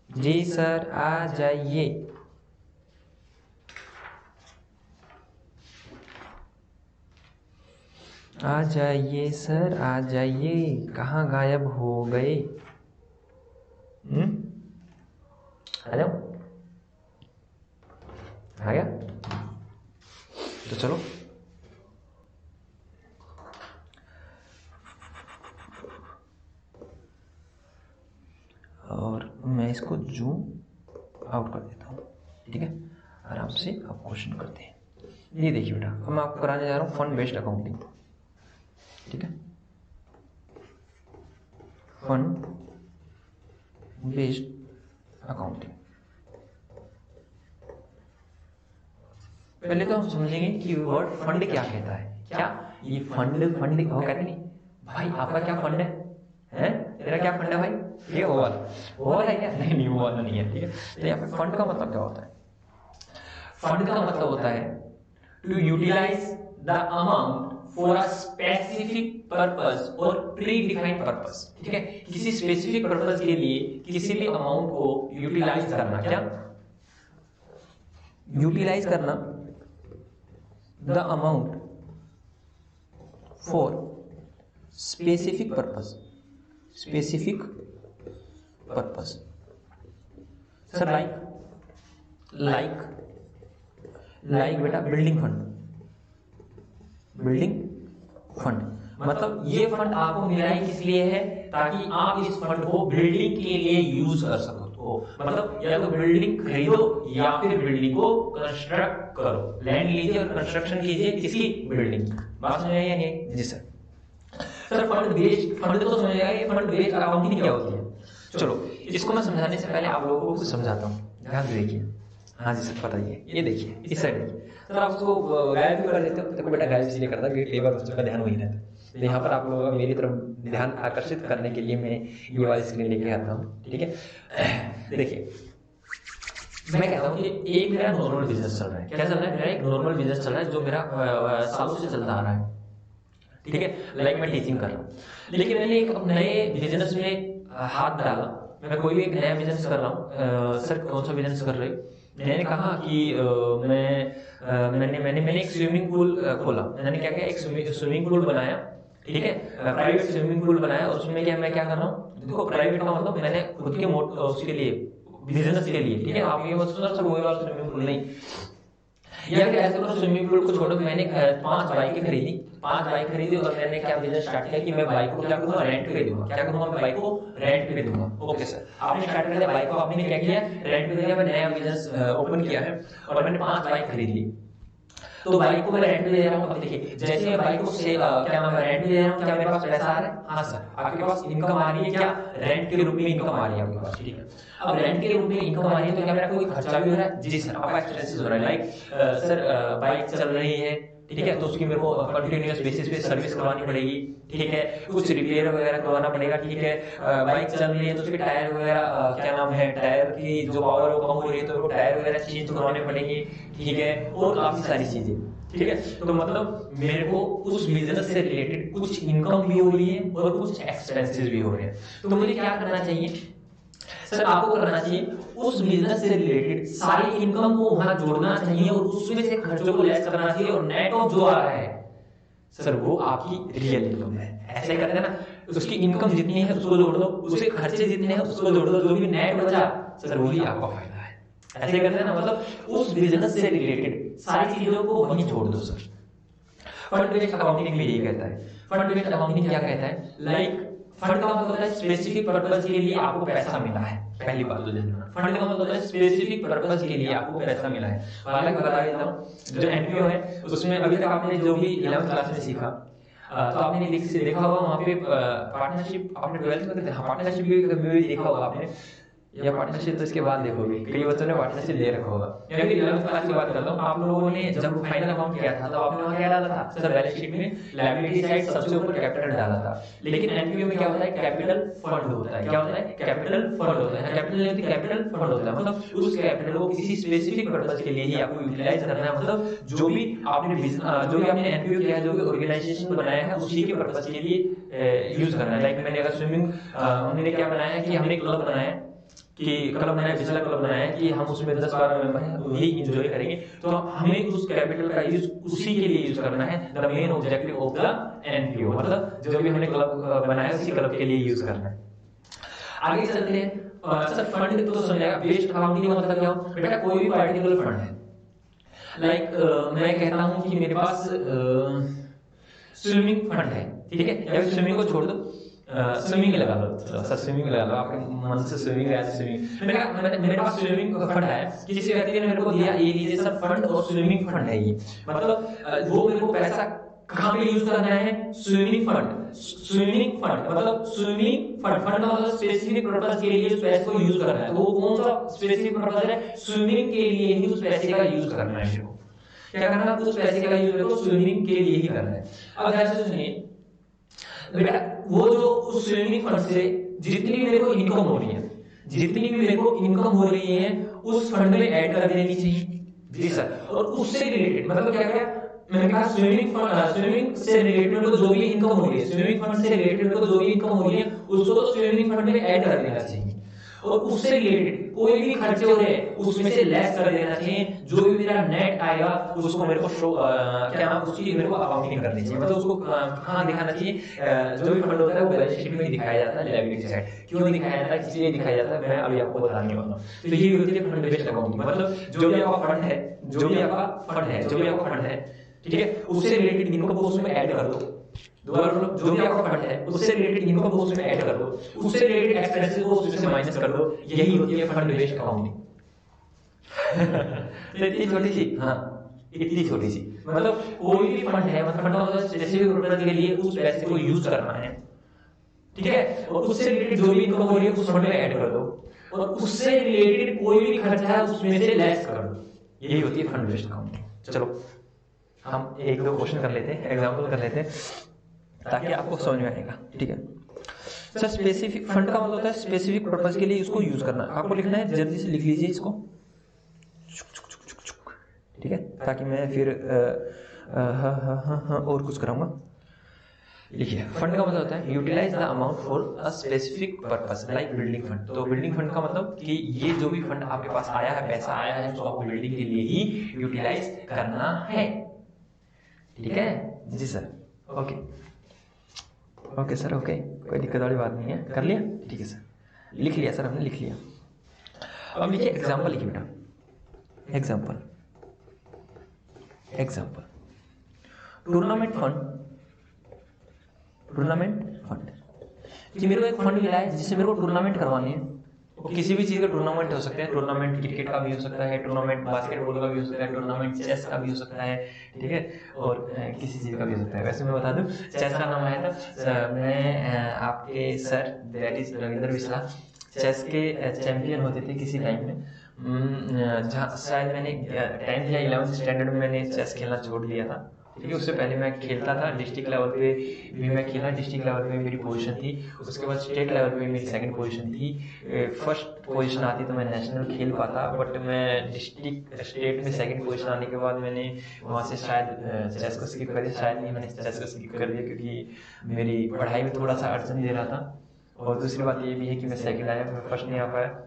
B: जी सर आ जाइए। आ जाइए सर आ जाइए। कहाँ गायब हो गए? आ जाओ। आ गया तो चलो और मैं इसको जूम आउट कर देता हूँ। ठीक है आराम से आप क्वेश्चन करते हैं। ये देखिए बेटा अब मैं आपको कराने जा रहा हूँ फंड बेस्ड अकाउंटिंग। ठीक है फंड बेस्ड अकाउंटिंग। पहले तो हम समझेंगे कि वर्ड फंड क्या कहता है। क्या ये फंड वो कहते नहीं भाई आपका क्या फंड है तेरा क्या फंड है भाई? ये वो वाला है क्या? नहीं वो वाला नहीं है। ठीक है तो यहाँ पे फंड का मतलब क्या होता है? फंड का मतलब होता है to utilise the amount for a specific purpose और प्री डिफाइंड पर्पस। ठीक है किसी स्पेसिफिक पर्पस के लिए किसी भी अमाउंट को यूटिलाइज करना। क्या यूटिलाइज करना the amount for specific purpose sir like बेटा बिल्डिंग फंड मतलब ये फंड आपको मिला है किस लिए है? ताकि आप इस फंड को बिल्डिंग के लिए यूज कर सको। मतलब या तो बिल्डिंग खरीदो या फिर बिल्डिंग को कंस्ट्रक्ट करो। लैंड लीजिए और कंस्ट्रक्शन कीजिए किसकी? बिल्डिंग। बात समझ आई या नहीं? जी सर फंड तो समझ आएगा। ये फंड बेस्ड अकाउंटिंग क्या होती है? चलो इसको मैं समझाने से पहले आप लोगों को कुछ समझाता हूँ। ध्यान से देखिए। हाँ जी सर बताइए। ये देखिए इस साइड देखिए सर आप उसको गायब भी कर देते हो। देखो बेटा गायब इसलिए करता क्योंकि कई बार उसका ध्यान वही रहता है। तो यहाँ पर आप लोगों का मेरी तरफ ध्यान आकर्षित करने के लिए मैं ये वाली स्क्रीन लेके आता हूँ। ठीक है देखिए मैं कहता हूँ कि एक मेरा नॉर्मल बिजनेस चल रहा है। क्या चल रहा है? मेरा एक नॉर्मल बिजनेस चल रहा है जो मेरा सालों से चलता आ रहा है। ठीक है लाइक मैं टीचिंग कर रहा हूँ लेकिन मैंने एक नए बिजनेस में हाथ डाला। मैं कोई भी एक नया बिजनेस कर रहा हूँ। सर कौन सा बिजनेस कर रहे हो? मैंने कहा कि मैंने एक स्विमिंग पूल खोला। मैंने क्या किया एक स्विमिंग पूल बनाया।
A: ठीक है। प्राइवेट स्विमिंग पूल बनाया, उसमें क्या मैं क्या कर रहा हूँ, देखो प्राइवेट का मतलब मैंने खुद के उसके लिए, बिजनेस के लिए, ठीक है। आप ये मत सोचना सर वही वाला स्विमिंग पूल नहीं, या फिर ऐसे करो स्विमिंग पूल को छोड़ो, मैंने 5 बाइकें खरीदी, 5 बाइक खरीदी और मैंने क्या बिजनेस स्टार्ट किया कि मैं बाइक को क्या करूंगा, रेंट पे दूंगा। क्या करूंगा, मैं बाइक को रेंट पे दूंगा। ओके सर, आपने स्टार्ट कर दिया बाइक को, आपने क्या किया, रेंट पे दिया। मैं नया बिजनेस ओपन किया है और मैंने 5 बाइक खरीद ली, तो बाइक को मैं रेंट पे दे रहा हूँ। अब देखिए जैसे मैं बाइक को क्या मैं रेंट पे दे रहा हूँ, क्या मेरे पास पैसा आ रहा है? हाँ सर, आपके पास इनकम आ रही है, क्या रेंट के रूप में इनकम आ रही है आपके पास, ठीक है। अब रेंट के रूप में इनकम आ रही है तो क्या मेरा कोई खर्चा भी हो रहा है? जी सर, आपका एक्सपेंसेस हो रहा है। लाइक सर बाइक चल रही है, ठीक है, तो उसकी मेरे को कंटिन्यूअस बेसिस पे सर्विस करवानी पड़ेगी, ठीक है, कुछ रिपेयर वगैरह करवाना पड़ेगा, ठीक है। बाइक चल रही है तो उसके टायर वगैरह क्या नाम है, टायर की जो पावर वो कम हो रही है तो टायर वगैरह चेंज करवाने पड़ेंगे, ठीक है, और काफी सारी चीजें, ठीक है। तो मतलब मेरे को उस बिजनेस से रिलेटेड कुछ इनकम भी हो रही है और कुछ एक्सपेंसेस भी हो रहे हैं। तो मुझे क्या करना चाहिए सर, आपको करना चाहिए उस बिजनेस से रिलेटेड सारी इनकम को वहां जोड़ना चाहिए और उसमें से खर्चों को लेस करना चाहिए और नेट ऑफ जो आ रहा है सर वो आपकी रियल इनकम है। ऐसे करते हैं ना, उसकी इनकम जितनी है उसको जोड़ दो, उसके खर्चे जितने हैं उसको जोड़ दो, जो भी नेट बचा सर वही आपका फायदा है। ऐसे करते हैं ना, मतलब उस बिजनेस से रिलेटेड सारी चीजों को वहीं जोड़ दो सर। फंड बेस्ड अकाउंटिंग भी यही कहता है। फंड बेस्ड अकाउंटिंग क्या कहता है, लाइक फंड का मतलब होता है स्पेसिफिक पर्पस के लिए आपको पैसा मिला है। पहली बात तो जानना, फंड का मतलब होता है स्पेसिफिक पर्पस के लिए आपको पैसा मिला है। हालांकि बता देता हूँ, जो एनपीओ है उसमें अभी तक आपने जो भी 11th क्लास में सीखा तो आपने देखा होगा वहाँ पे पार्टनरशिप, आपने 12th में पार्टनरशिप भी देखा होगा आपने, या पार्टनरशिप तो इसके बाद देखोगे, कई बच्चों ने पार्टनरशिप दे रखा होगा। या फिर 11th क्लास की बात करता हूँ, आप लोगों ने जब फाइनल अकाउंट किया था तो आपने वहाँ क्या डाला था सर, बैलेंस शीट में लायबिलिटी साइड सबसे ऊपर कैपिटल डाला था। लेकिन एनपीओ में क्या होता है, कैपिटल फंड होता है। क्या होता है, कैपिटल फंड होता है। कैपिटल नहीं होती, कैपिटल फंड होता है। मतलब उस कैपिटल को किसी स्पेसिफिक पर्पस के लिए ही आपको यूटिलाइज करना है। मतलब जो भी आपने एनपीओ किया है, जो भी ऑर्गेनाइजेशन बनाया है उसी के पर्पस के लिए यूज करना है। लाइक मैंने अगर स्विमिंग, हमने क्या बनाया है कि हमने क्लब बनाया है, कि क्लब बनाया, पिछला क्लब बनाया कि हम उसमें 10-12 मेंबर हैं, वही एंजॉय करेंगे, तो हमें उस कैपिटल का यूज उसी के लिए यूज करना है। The main objective of the NPO, मतलब जो भी हमने क्लब बनाया उसी क्लब के लिए यूज करना है। आगे चलते हैं सर, फंड तो समझेगा, बेस्ड अकाउंटिंग का मतलब क्या हो बेटा, कोई भी पार्टिकुलर फंड है। लाइक मैं कहता हूं कि मेरे पास स्विमिंग फंड है, ठीक है, या स्विमिंग को छोड़ दो, स्विमिंग लगा लो, चलो सर स्विमिंग लगा लो, आपके मन से स्विमिंग आया तो स्विमिंग। मेरे पास स्विमिंग फंड है, किसी व्यक्ति ने मेरे को दिया, ये लीजिए सर फंड और स्विमिंग फंड है ये, मतलब वो मेरे को पैसा कहाँ पे यूज करना है, स्विमिंग फंड। स्विमिंग फंड मतलब स्विमिंग फंड, फंड मतलब स्पेसिफिक पर्पस के लिए उस पैसे को यूज करना है। तो वो कौन सा स्पेसिफिक पर्पस है, स्विमिंग के लिए ही उस पैसे का यूज करना है। मेरे को क्या करना है, उस पैसे का यूज मेरे को स्विमिंग के लिए ही करना है। अब ध्यान से सुनिए बेटा, वो जो उस स्विमिंग फंड से जितनी भी मेरे को इनकम हो रही है, जितनी भी मेरे को इनकम हो रही है उस फंड में ऐड कर देनी चाहिए। जी सर, और उससे रिलेटेड मतलब क्या क्या, मैंने कहा स्विमिंग से रिलेटेड मेरे को जो भी इनकम हो रही है, स्विमिंग फंड से रिलेटेड मेरे को जो भी इनकम हो रही है उसको तो स्विमिंग फंड में ऐड कर देना चाहिए। और उससे रिलेटेड कोई भी खर्चे हो रहे हैं उसमें से लेस कर देना चाहिए। जो भी मेरा नेट आएगा उसको मेरे को शो क्या नाम, उसकी मेरे को अकाउंटिंग करनी चाहिए, मतलब उसको कहाँ दिखाना चाहिए, जो भी फंड होता है वो बैलेंस शीट में दिखाया जाता है, लायबिलिटी साइड। क्यों दिखाया जाता है, किस लिए दिखाया जाता है, मैं अभी आपको बताने वाला हूँ। तो ये होती है फंड बेस्ड अकाउंटिंग, मतलब जो भी आपका फंड है, जो भी आपका फंड है, ठीक है, उससे रिलेटेड इनकम को उसमें ऐड कर दो। दोबारा जो भी आपका फंड है उससे रिलेटेड इनकम को उसमें ऐड कर दो, उससे रिलेटेड एक्सपेंसेस को उसमें से माइनस कर दो। यही होती है फंड बेस्ड अकाउंटिंग। इतनी छोटी सी, हाँ इतनी छोटी सी, मतलब कोई भी फंड है, मतलब फंड मतलब स्पेसिफिक पर्पस के लिए उस पैसे को यूज करना है, ठीक है, और उससे रिलेटेड जो भी इनकम हो रही है उस फंड में ऐड कर दो, और उससे रिलेटेड कोई भी खर्चा है उसमें से लेस कर दो। यही होती है फंड बेस्ड अकाउंटिंग। चलो हम एक दो क्वेश्चन कर लेते हैं, एग्जाम्पल कर लेते हैं ताकि आपको समझ में आएगा, ठीक है। सर स्पेसिफिक फंड का मतलब होता है स्पेसिफिक पर्पस के लिए उसको यूज करना। आपको लिखना है, जल्दी से लिख लीजिए इसको, ठीक है, ताकि मैं फिर और कुछ कराऊंगा। लिखिए, फंड का मतलब होता है utilise the amount for a specific purpose, like building fund. तो बिल्डिंग फंड का मतलब कि ये जो भी फंड आपके पास आया है, पैसा आया है, उसको आपको बिल्डिंग के लिए ही यूटिलाइज करना है, ठीक है जी sir, okay.
B: Okay sir, okay, कोई दिक्कत वाली बात नहीं है। कर लिया? ठीक है सर, लिख लिया सर, हमने लिख लिया। अब लिखिए एग्जाम्पल, लिखिए बेटा, example, example tournament fund, tournament fund कि मेरे को एक फंड मिला है जिससे मेरे को टूर्नामेंट करवानी है। वो किसी भी चीज़ का टूर्नामेंट हो सकते हैं, टूर्नामेंट क्रिकेट का भी हो सकता है, टूर्नामेंट बास्केटबॉल का भी हो सकता है, टूर्नामेंट चेस का भी हो सकता है, ठीक है, और किसी चीज़ का भी हो सकता है। वैसे मैं बता दूं, चेस का नाम आया था, मैं आपके sir that is Ravindra Mishra chess के चैंपियन होते थे किसी टाइम में, जहाँ शायद मैंने 10th या 11th स्टैंडर्ड में मैंने चेस खेलना छोड़ दिया था, ठीक है। उससे पहले मैं खेलता था, डिस्ट्रिक्ट लेवल पे भी मैं खेला, डिस्ट्रिक्ट लेवल पे मेरी पोजीशन थी, उसके बाद स्टेट लेवल पे मेरी सेकंड पोजीशन थी, फर्स्ट पोजीशन आती तो मैं नेशनल खेल पाता, बट मैं डिस्ट्रिक्ट स्टेट में सेकंड पोजीशन आने के बाद मैंने वहाँ से शायद चेस को स्किप कर दिया, शायद नहीं, मैंने चेस को स्किप कर दिया क्योंकि मेरी पढ़ाई में थोड़ा सा अड़चन दे रहा था, और दूसरी बात ये भी है कि मैं सेकंड आया, मैं फर्स्ट नहीं आ पाया।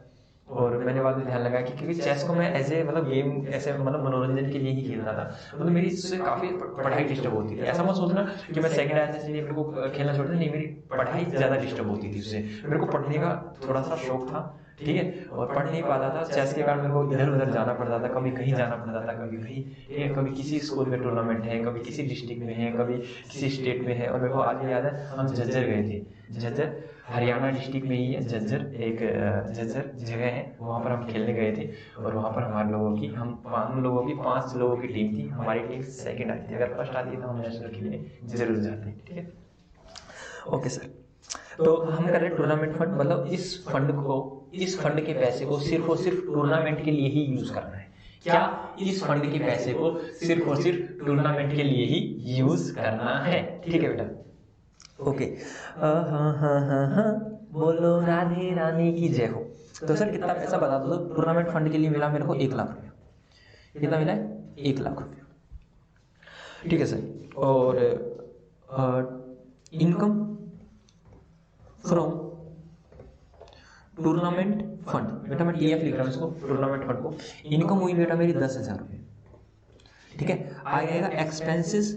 B: और मैंने बाद में ध्यान लगा कि क्योंकि चेस को मैं एज ए मतलब गेम, ऐसे मतलब मनोरंजन के लिए ही खेलता था, मतलब मेरी इससे काफी पढ़ाई डिस्टर्ब होती थी। ऐसा मत सोचना कि मैं सेकंड आया था इसलिए मेरे को खेलना छोड़ दिया, नहीं, मेरी पढ़ाई ज्यादा डिस्टर्ब होती थी उससे। मेरे को पढ़ने का थोड़ा सा शौक था, ठीक है, और पढ़ नहीं पाता था चेस के कारण, मेरे को इधर उधर जाना पड़ता था, कभी कहीं जाना पड़ता था, कभी कहीं, ठीक है, कभी किसी स्कूल में टूर्नामेंट है, कभी किसी डिस्ट्रिक्ट में है, कभी किसी स्टेट में है। और मेरे को आज भी याद है, हम झज्जर गए थे, झज्जर हरियाणा डिस्ट्रिक्ट में ही है, झज्जर एक झज्जर जगह है, वहाँ पर हम खेलने गए थे। और वहाँ पर हमारे लोगों की, हम लोगों की 5 लोगों की टीम थी, हमारी टीम सेकंड आई थी, अगर फर्स्ट आती तो हम नेशनल खेलने जरूर जाते, ठीक है। ओके सर, तो हम कर रहे टूर्नामेंट फंड, मतलब इस फंड के पैसे को सिर्फ और सिर्फ टूर्नामेंट के लिए ही यूज करना है। क्या इस फंड के पैसे को सिर्फ और सिर्फ टूर्नामेंट के लिए ही यूज करना है, ठीक है बेटा। ओके, हाँ, बोलो राधे रानी की जय हो। तो सर कितना पैसा बता दो, टूर्नामेंट फंड के लिए मिला मेरे को 1 लाख रुपया। कितना मिला है? 1 लाख रुपया, ठीक है सर। और इनकम फ्रॉम टूर्नामेंट फंड, बेटा मैं TF लिख रहा हूँ इसको, टूर्नामेंट फंड को। इनकम हुई बेटा मेरी 10,000 रुपये, ठीक है। आएगा expenses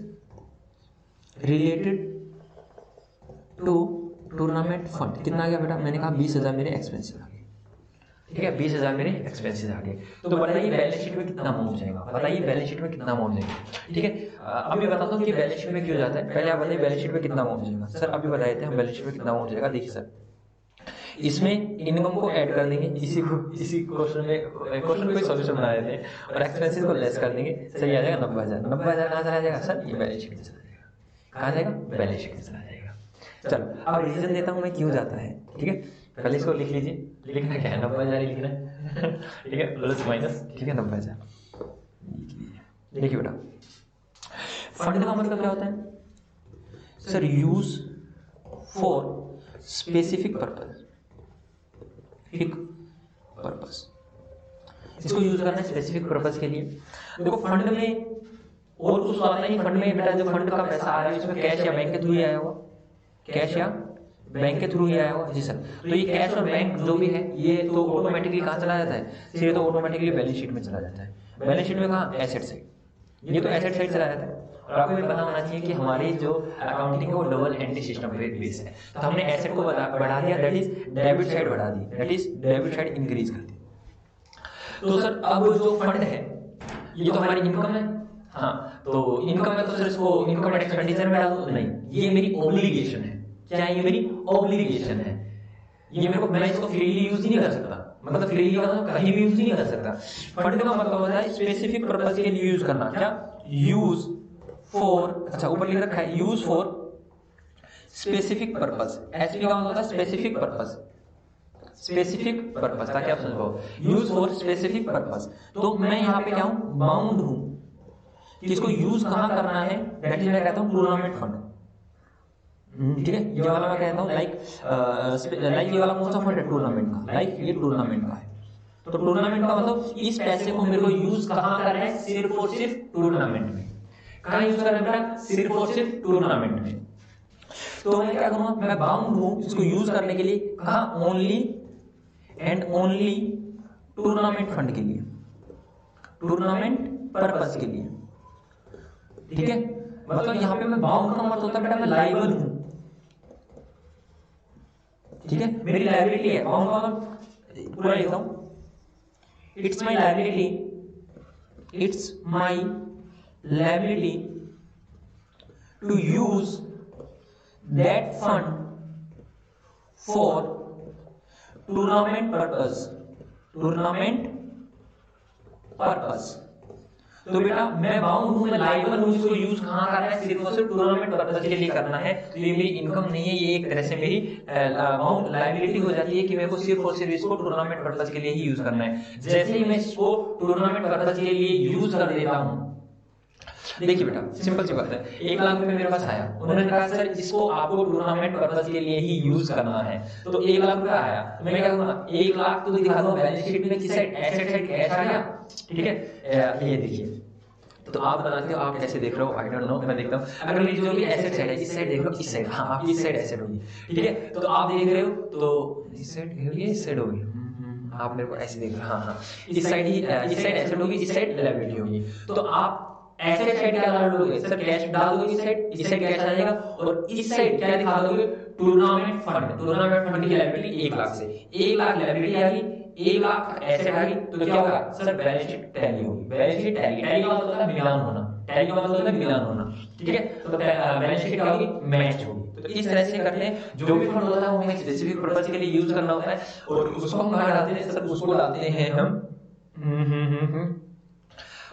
B: related to tournament fund, कितना आ गया बेटा? मैंने कहा 20,000 मेरे एक्सपेंसेस आ गए, ठीक है, 20,000 मेरे एक्सपेंसेस आ गए। तो बताइए बैलेंस शीट में कितना अमाउंट जाएगा, बताइए बैलेंस शीट में कितना अमाउंट जाएगा, ठीक है। अभी बताता हूँ कि बैलेंस शीट में क्यों जाता है, पहले आप बताइए बैलेंस शीट में कितना अमाउंट जाएगा। सर अभी बताए थे हम बैलेंस शीट में कितना अमाउंट जाएगा, देखिए सर, इसमें इनकम को ऐड कर देंगे, इसी क्वेश्चन को सॉल्यूशन बना देते हैं, और एक्सपेंसेस को लेस कर देंगे, सही आ जाएगा 90,000। 90,000 कहाँ चला जाएगा सर? ये बैलेंस शीट में चला जाएगा। कहाँ जाएगा? बैलेंस शीट में चला जाएगा। चलो अब रीजन देता हूँ मैं क्यों जाता है, ठीक है। पहले इसको लिख लीजिए, लिखना क्या है, 90,000 ही लिखना है, ठीक है, प्लस माइनस, ठीक है, 90,000 देखिए बेटा। फंड का मतलब क्या होता है sir? Use for specific purpose, एक पर्पस, इसको यूज करना है स्पेसिफिक पर्पस के लिए। देखो फंड में और कुछ आता नहीं, फंड में बेटा जो फंड का पैसा आ रहा है इसमें कैश या बैंक के थ्रू ही आया होगा, कैश या बैंक के थ्रू ही आया होगा, जी सर। तो ये कैश और बैंक जो भी है ये तो ऑटोमेटिकली कहाँ चला जाता है? ये तो ऑटोमेटिकली बैलेंस शीट में चला जाता है। बैलेंस शीट में कहाँ? एसेट साइड, ये तो एसेट साइड चला जाता है। और आपको ये पता होना चाहिए कि हमारी जो अकाउंटिंग है वो डबल एंट्री सिस्टम पे बेस है, तो हमने एसेट को बढ़ा दिया, दैट इज डेबिट साइड बढ़ा दी, that is debit side increase कर दी। तो सर अब जो फंड है ये तो हमारी इनकम है, हाँ, तो इनकम है तो सर इसको इनकम एंड एक्सपेंडिचर में डाल दो, नहीं, ये मेरी ऑब्लिगेशन है। क्या ये मेरी ऑब्लिगेशन है? ये मेरे को, मैं इसको फ्रीली यूज ही नहीं कर सकता, मतलब फ्रीली मतलब कहीं भी यूज ही नहीं कर सकता। फंड का मतलब होता है स्पेसिफिक पर्पस के लिए यूज करना। क्या? यूज फॉर, अच्छा ऊपर लिख रखा है use for specific purpose, SP का मतलब होता है स्पेसिफिक पर्पस, स्पेसिफिक पर्पस, ताकि आप समझ पाओ यूज फॉर स्पेसिफिक पर्पस। तो मैं यहाँ पे क्या हूँ? बाउंड हूँ कि इसको यूज कहाँ करना है, दैट इज मैं कहता हूँ टूर्नामेंट फंड, ठीक है। ये वाला मैं कहता हूँ लाइक ये वाला कौन सा फंड है? टूर्नामेंट का, लाइक ये टूर्नामेंट का है। तो टूर्नामेंट का मतलब इस पैसे को मेरे को यूज कहाँ करना है? सिर्फ और सिर्फ टूर्नामेंट में। कहाँ यूज करना है? सिर्फ और सिर्फ टूर्नामेंट में। तो मैं क्या करूँगा? मैं बाउंड हूँ इसको यूज करने के लिए, कहाँ? Only and only tournament fund के लिए, टूर्नामेंट पर्पस के लिए, ठीक है। मतलब यहाँ पे मैं बाउंड का मतलब होता है बेटा मैं लाइबल हूँ, ठीक है, मेरी लायबिलिटी है, पूरा लिखता हूं, it's my liability, it's my liability to use that fund for tournament purpose, tournament purpose. तो बेटा मैं बाउंड हूं, मैं लाइबल हूं, इसको यूज कहां करना है, सिर्फ और सिर्फ टूर्नामेंट पर्पस के लिए करना है। तो ये मेरी इनकम नहीं है, ये एक तरह से मेरी बाउंड लायबिलिटी हो जाती है कि मेरे को सिर्फ और सिर्फ इसको टूर्नामेंट पर्पस के लिए ही यूज करना है। जैसे ही मैं इसको टूर्नामेंट पर्पस के लिए यूज कर देता हूं, देखिए बेटा सिंपल सी बात है, 1 लाख रुपए मेरे पास आया, उन्होंने कहा सर इसको आपको टूर्नामेंट पर्पस के लिए ही यूज करना है, तो 1 लाख रुपए आया, तो मैं क्या करूंगा, 1 लाख तो दिखा दूं बैलेंस शीट में, किस साइड, एसेट साइड कैश आ गया, ठीक है। ये देखिए, तो आप बताते हो आप कैसे देख रहे हो, आई डोंट नो, मैं देखता हूं। अगर मेरी जो भी एसेट साइड है, इस साइड देख लो, इस साइड, हाँ आपकी इस साइड एसेट होगी, ठीक है। तो आप देख रहे हो, तो इस साइड होगी, इस साइड होगी, आप मेरे को ऐसे देख रहे हो, हाँ हाँ, इस साइड ही, इस साइड एसेट होगी, इस साइड लायबिलिटी होगी। तो आप एसेट साइड क्या डाल दोगे सर, कैश डाल दोगे, इस साइड कैश आ जाएगा, और इस साइड क्या दिखा दोगे, टूर्नामेंट फंड, टूर्नामेंट फंड की लायबिलिटी 1 लाख से, 1 लाख लायबिलिटी आ गई, 1 लाख एसेट आ गई, तो क्या होगा सर, बैलेंस शीट टैली होगी, बैलेंस शीट टैली, टैली का मतलब है मिलान होना, टैली का मतलब है मिलान होना, ठीक है। तो बैलेंस शीट क्या होगी, मैच होगी। तो इस तरह से करते हैं, जो भी फंड होता है वो हमें स्पेसिफिक पर्पस के लिए यूज करना होता है, और उसको हम कहां डालते हैं सर, उसको डालते हैं हम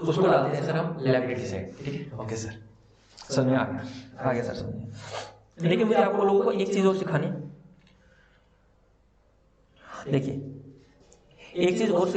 B: उसको डालते हैं सर हम लायबिलिटी साइड, ठीक है। ओके सर, समझ में आ गया सर, समझ में। लेकिन मुझे आपको लोगों को एक चीज और सिखानी, देखिए एक चीज और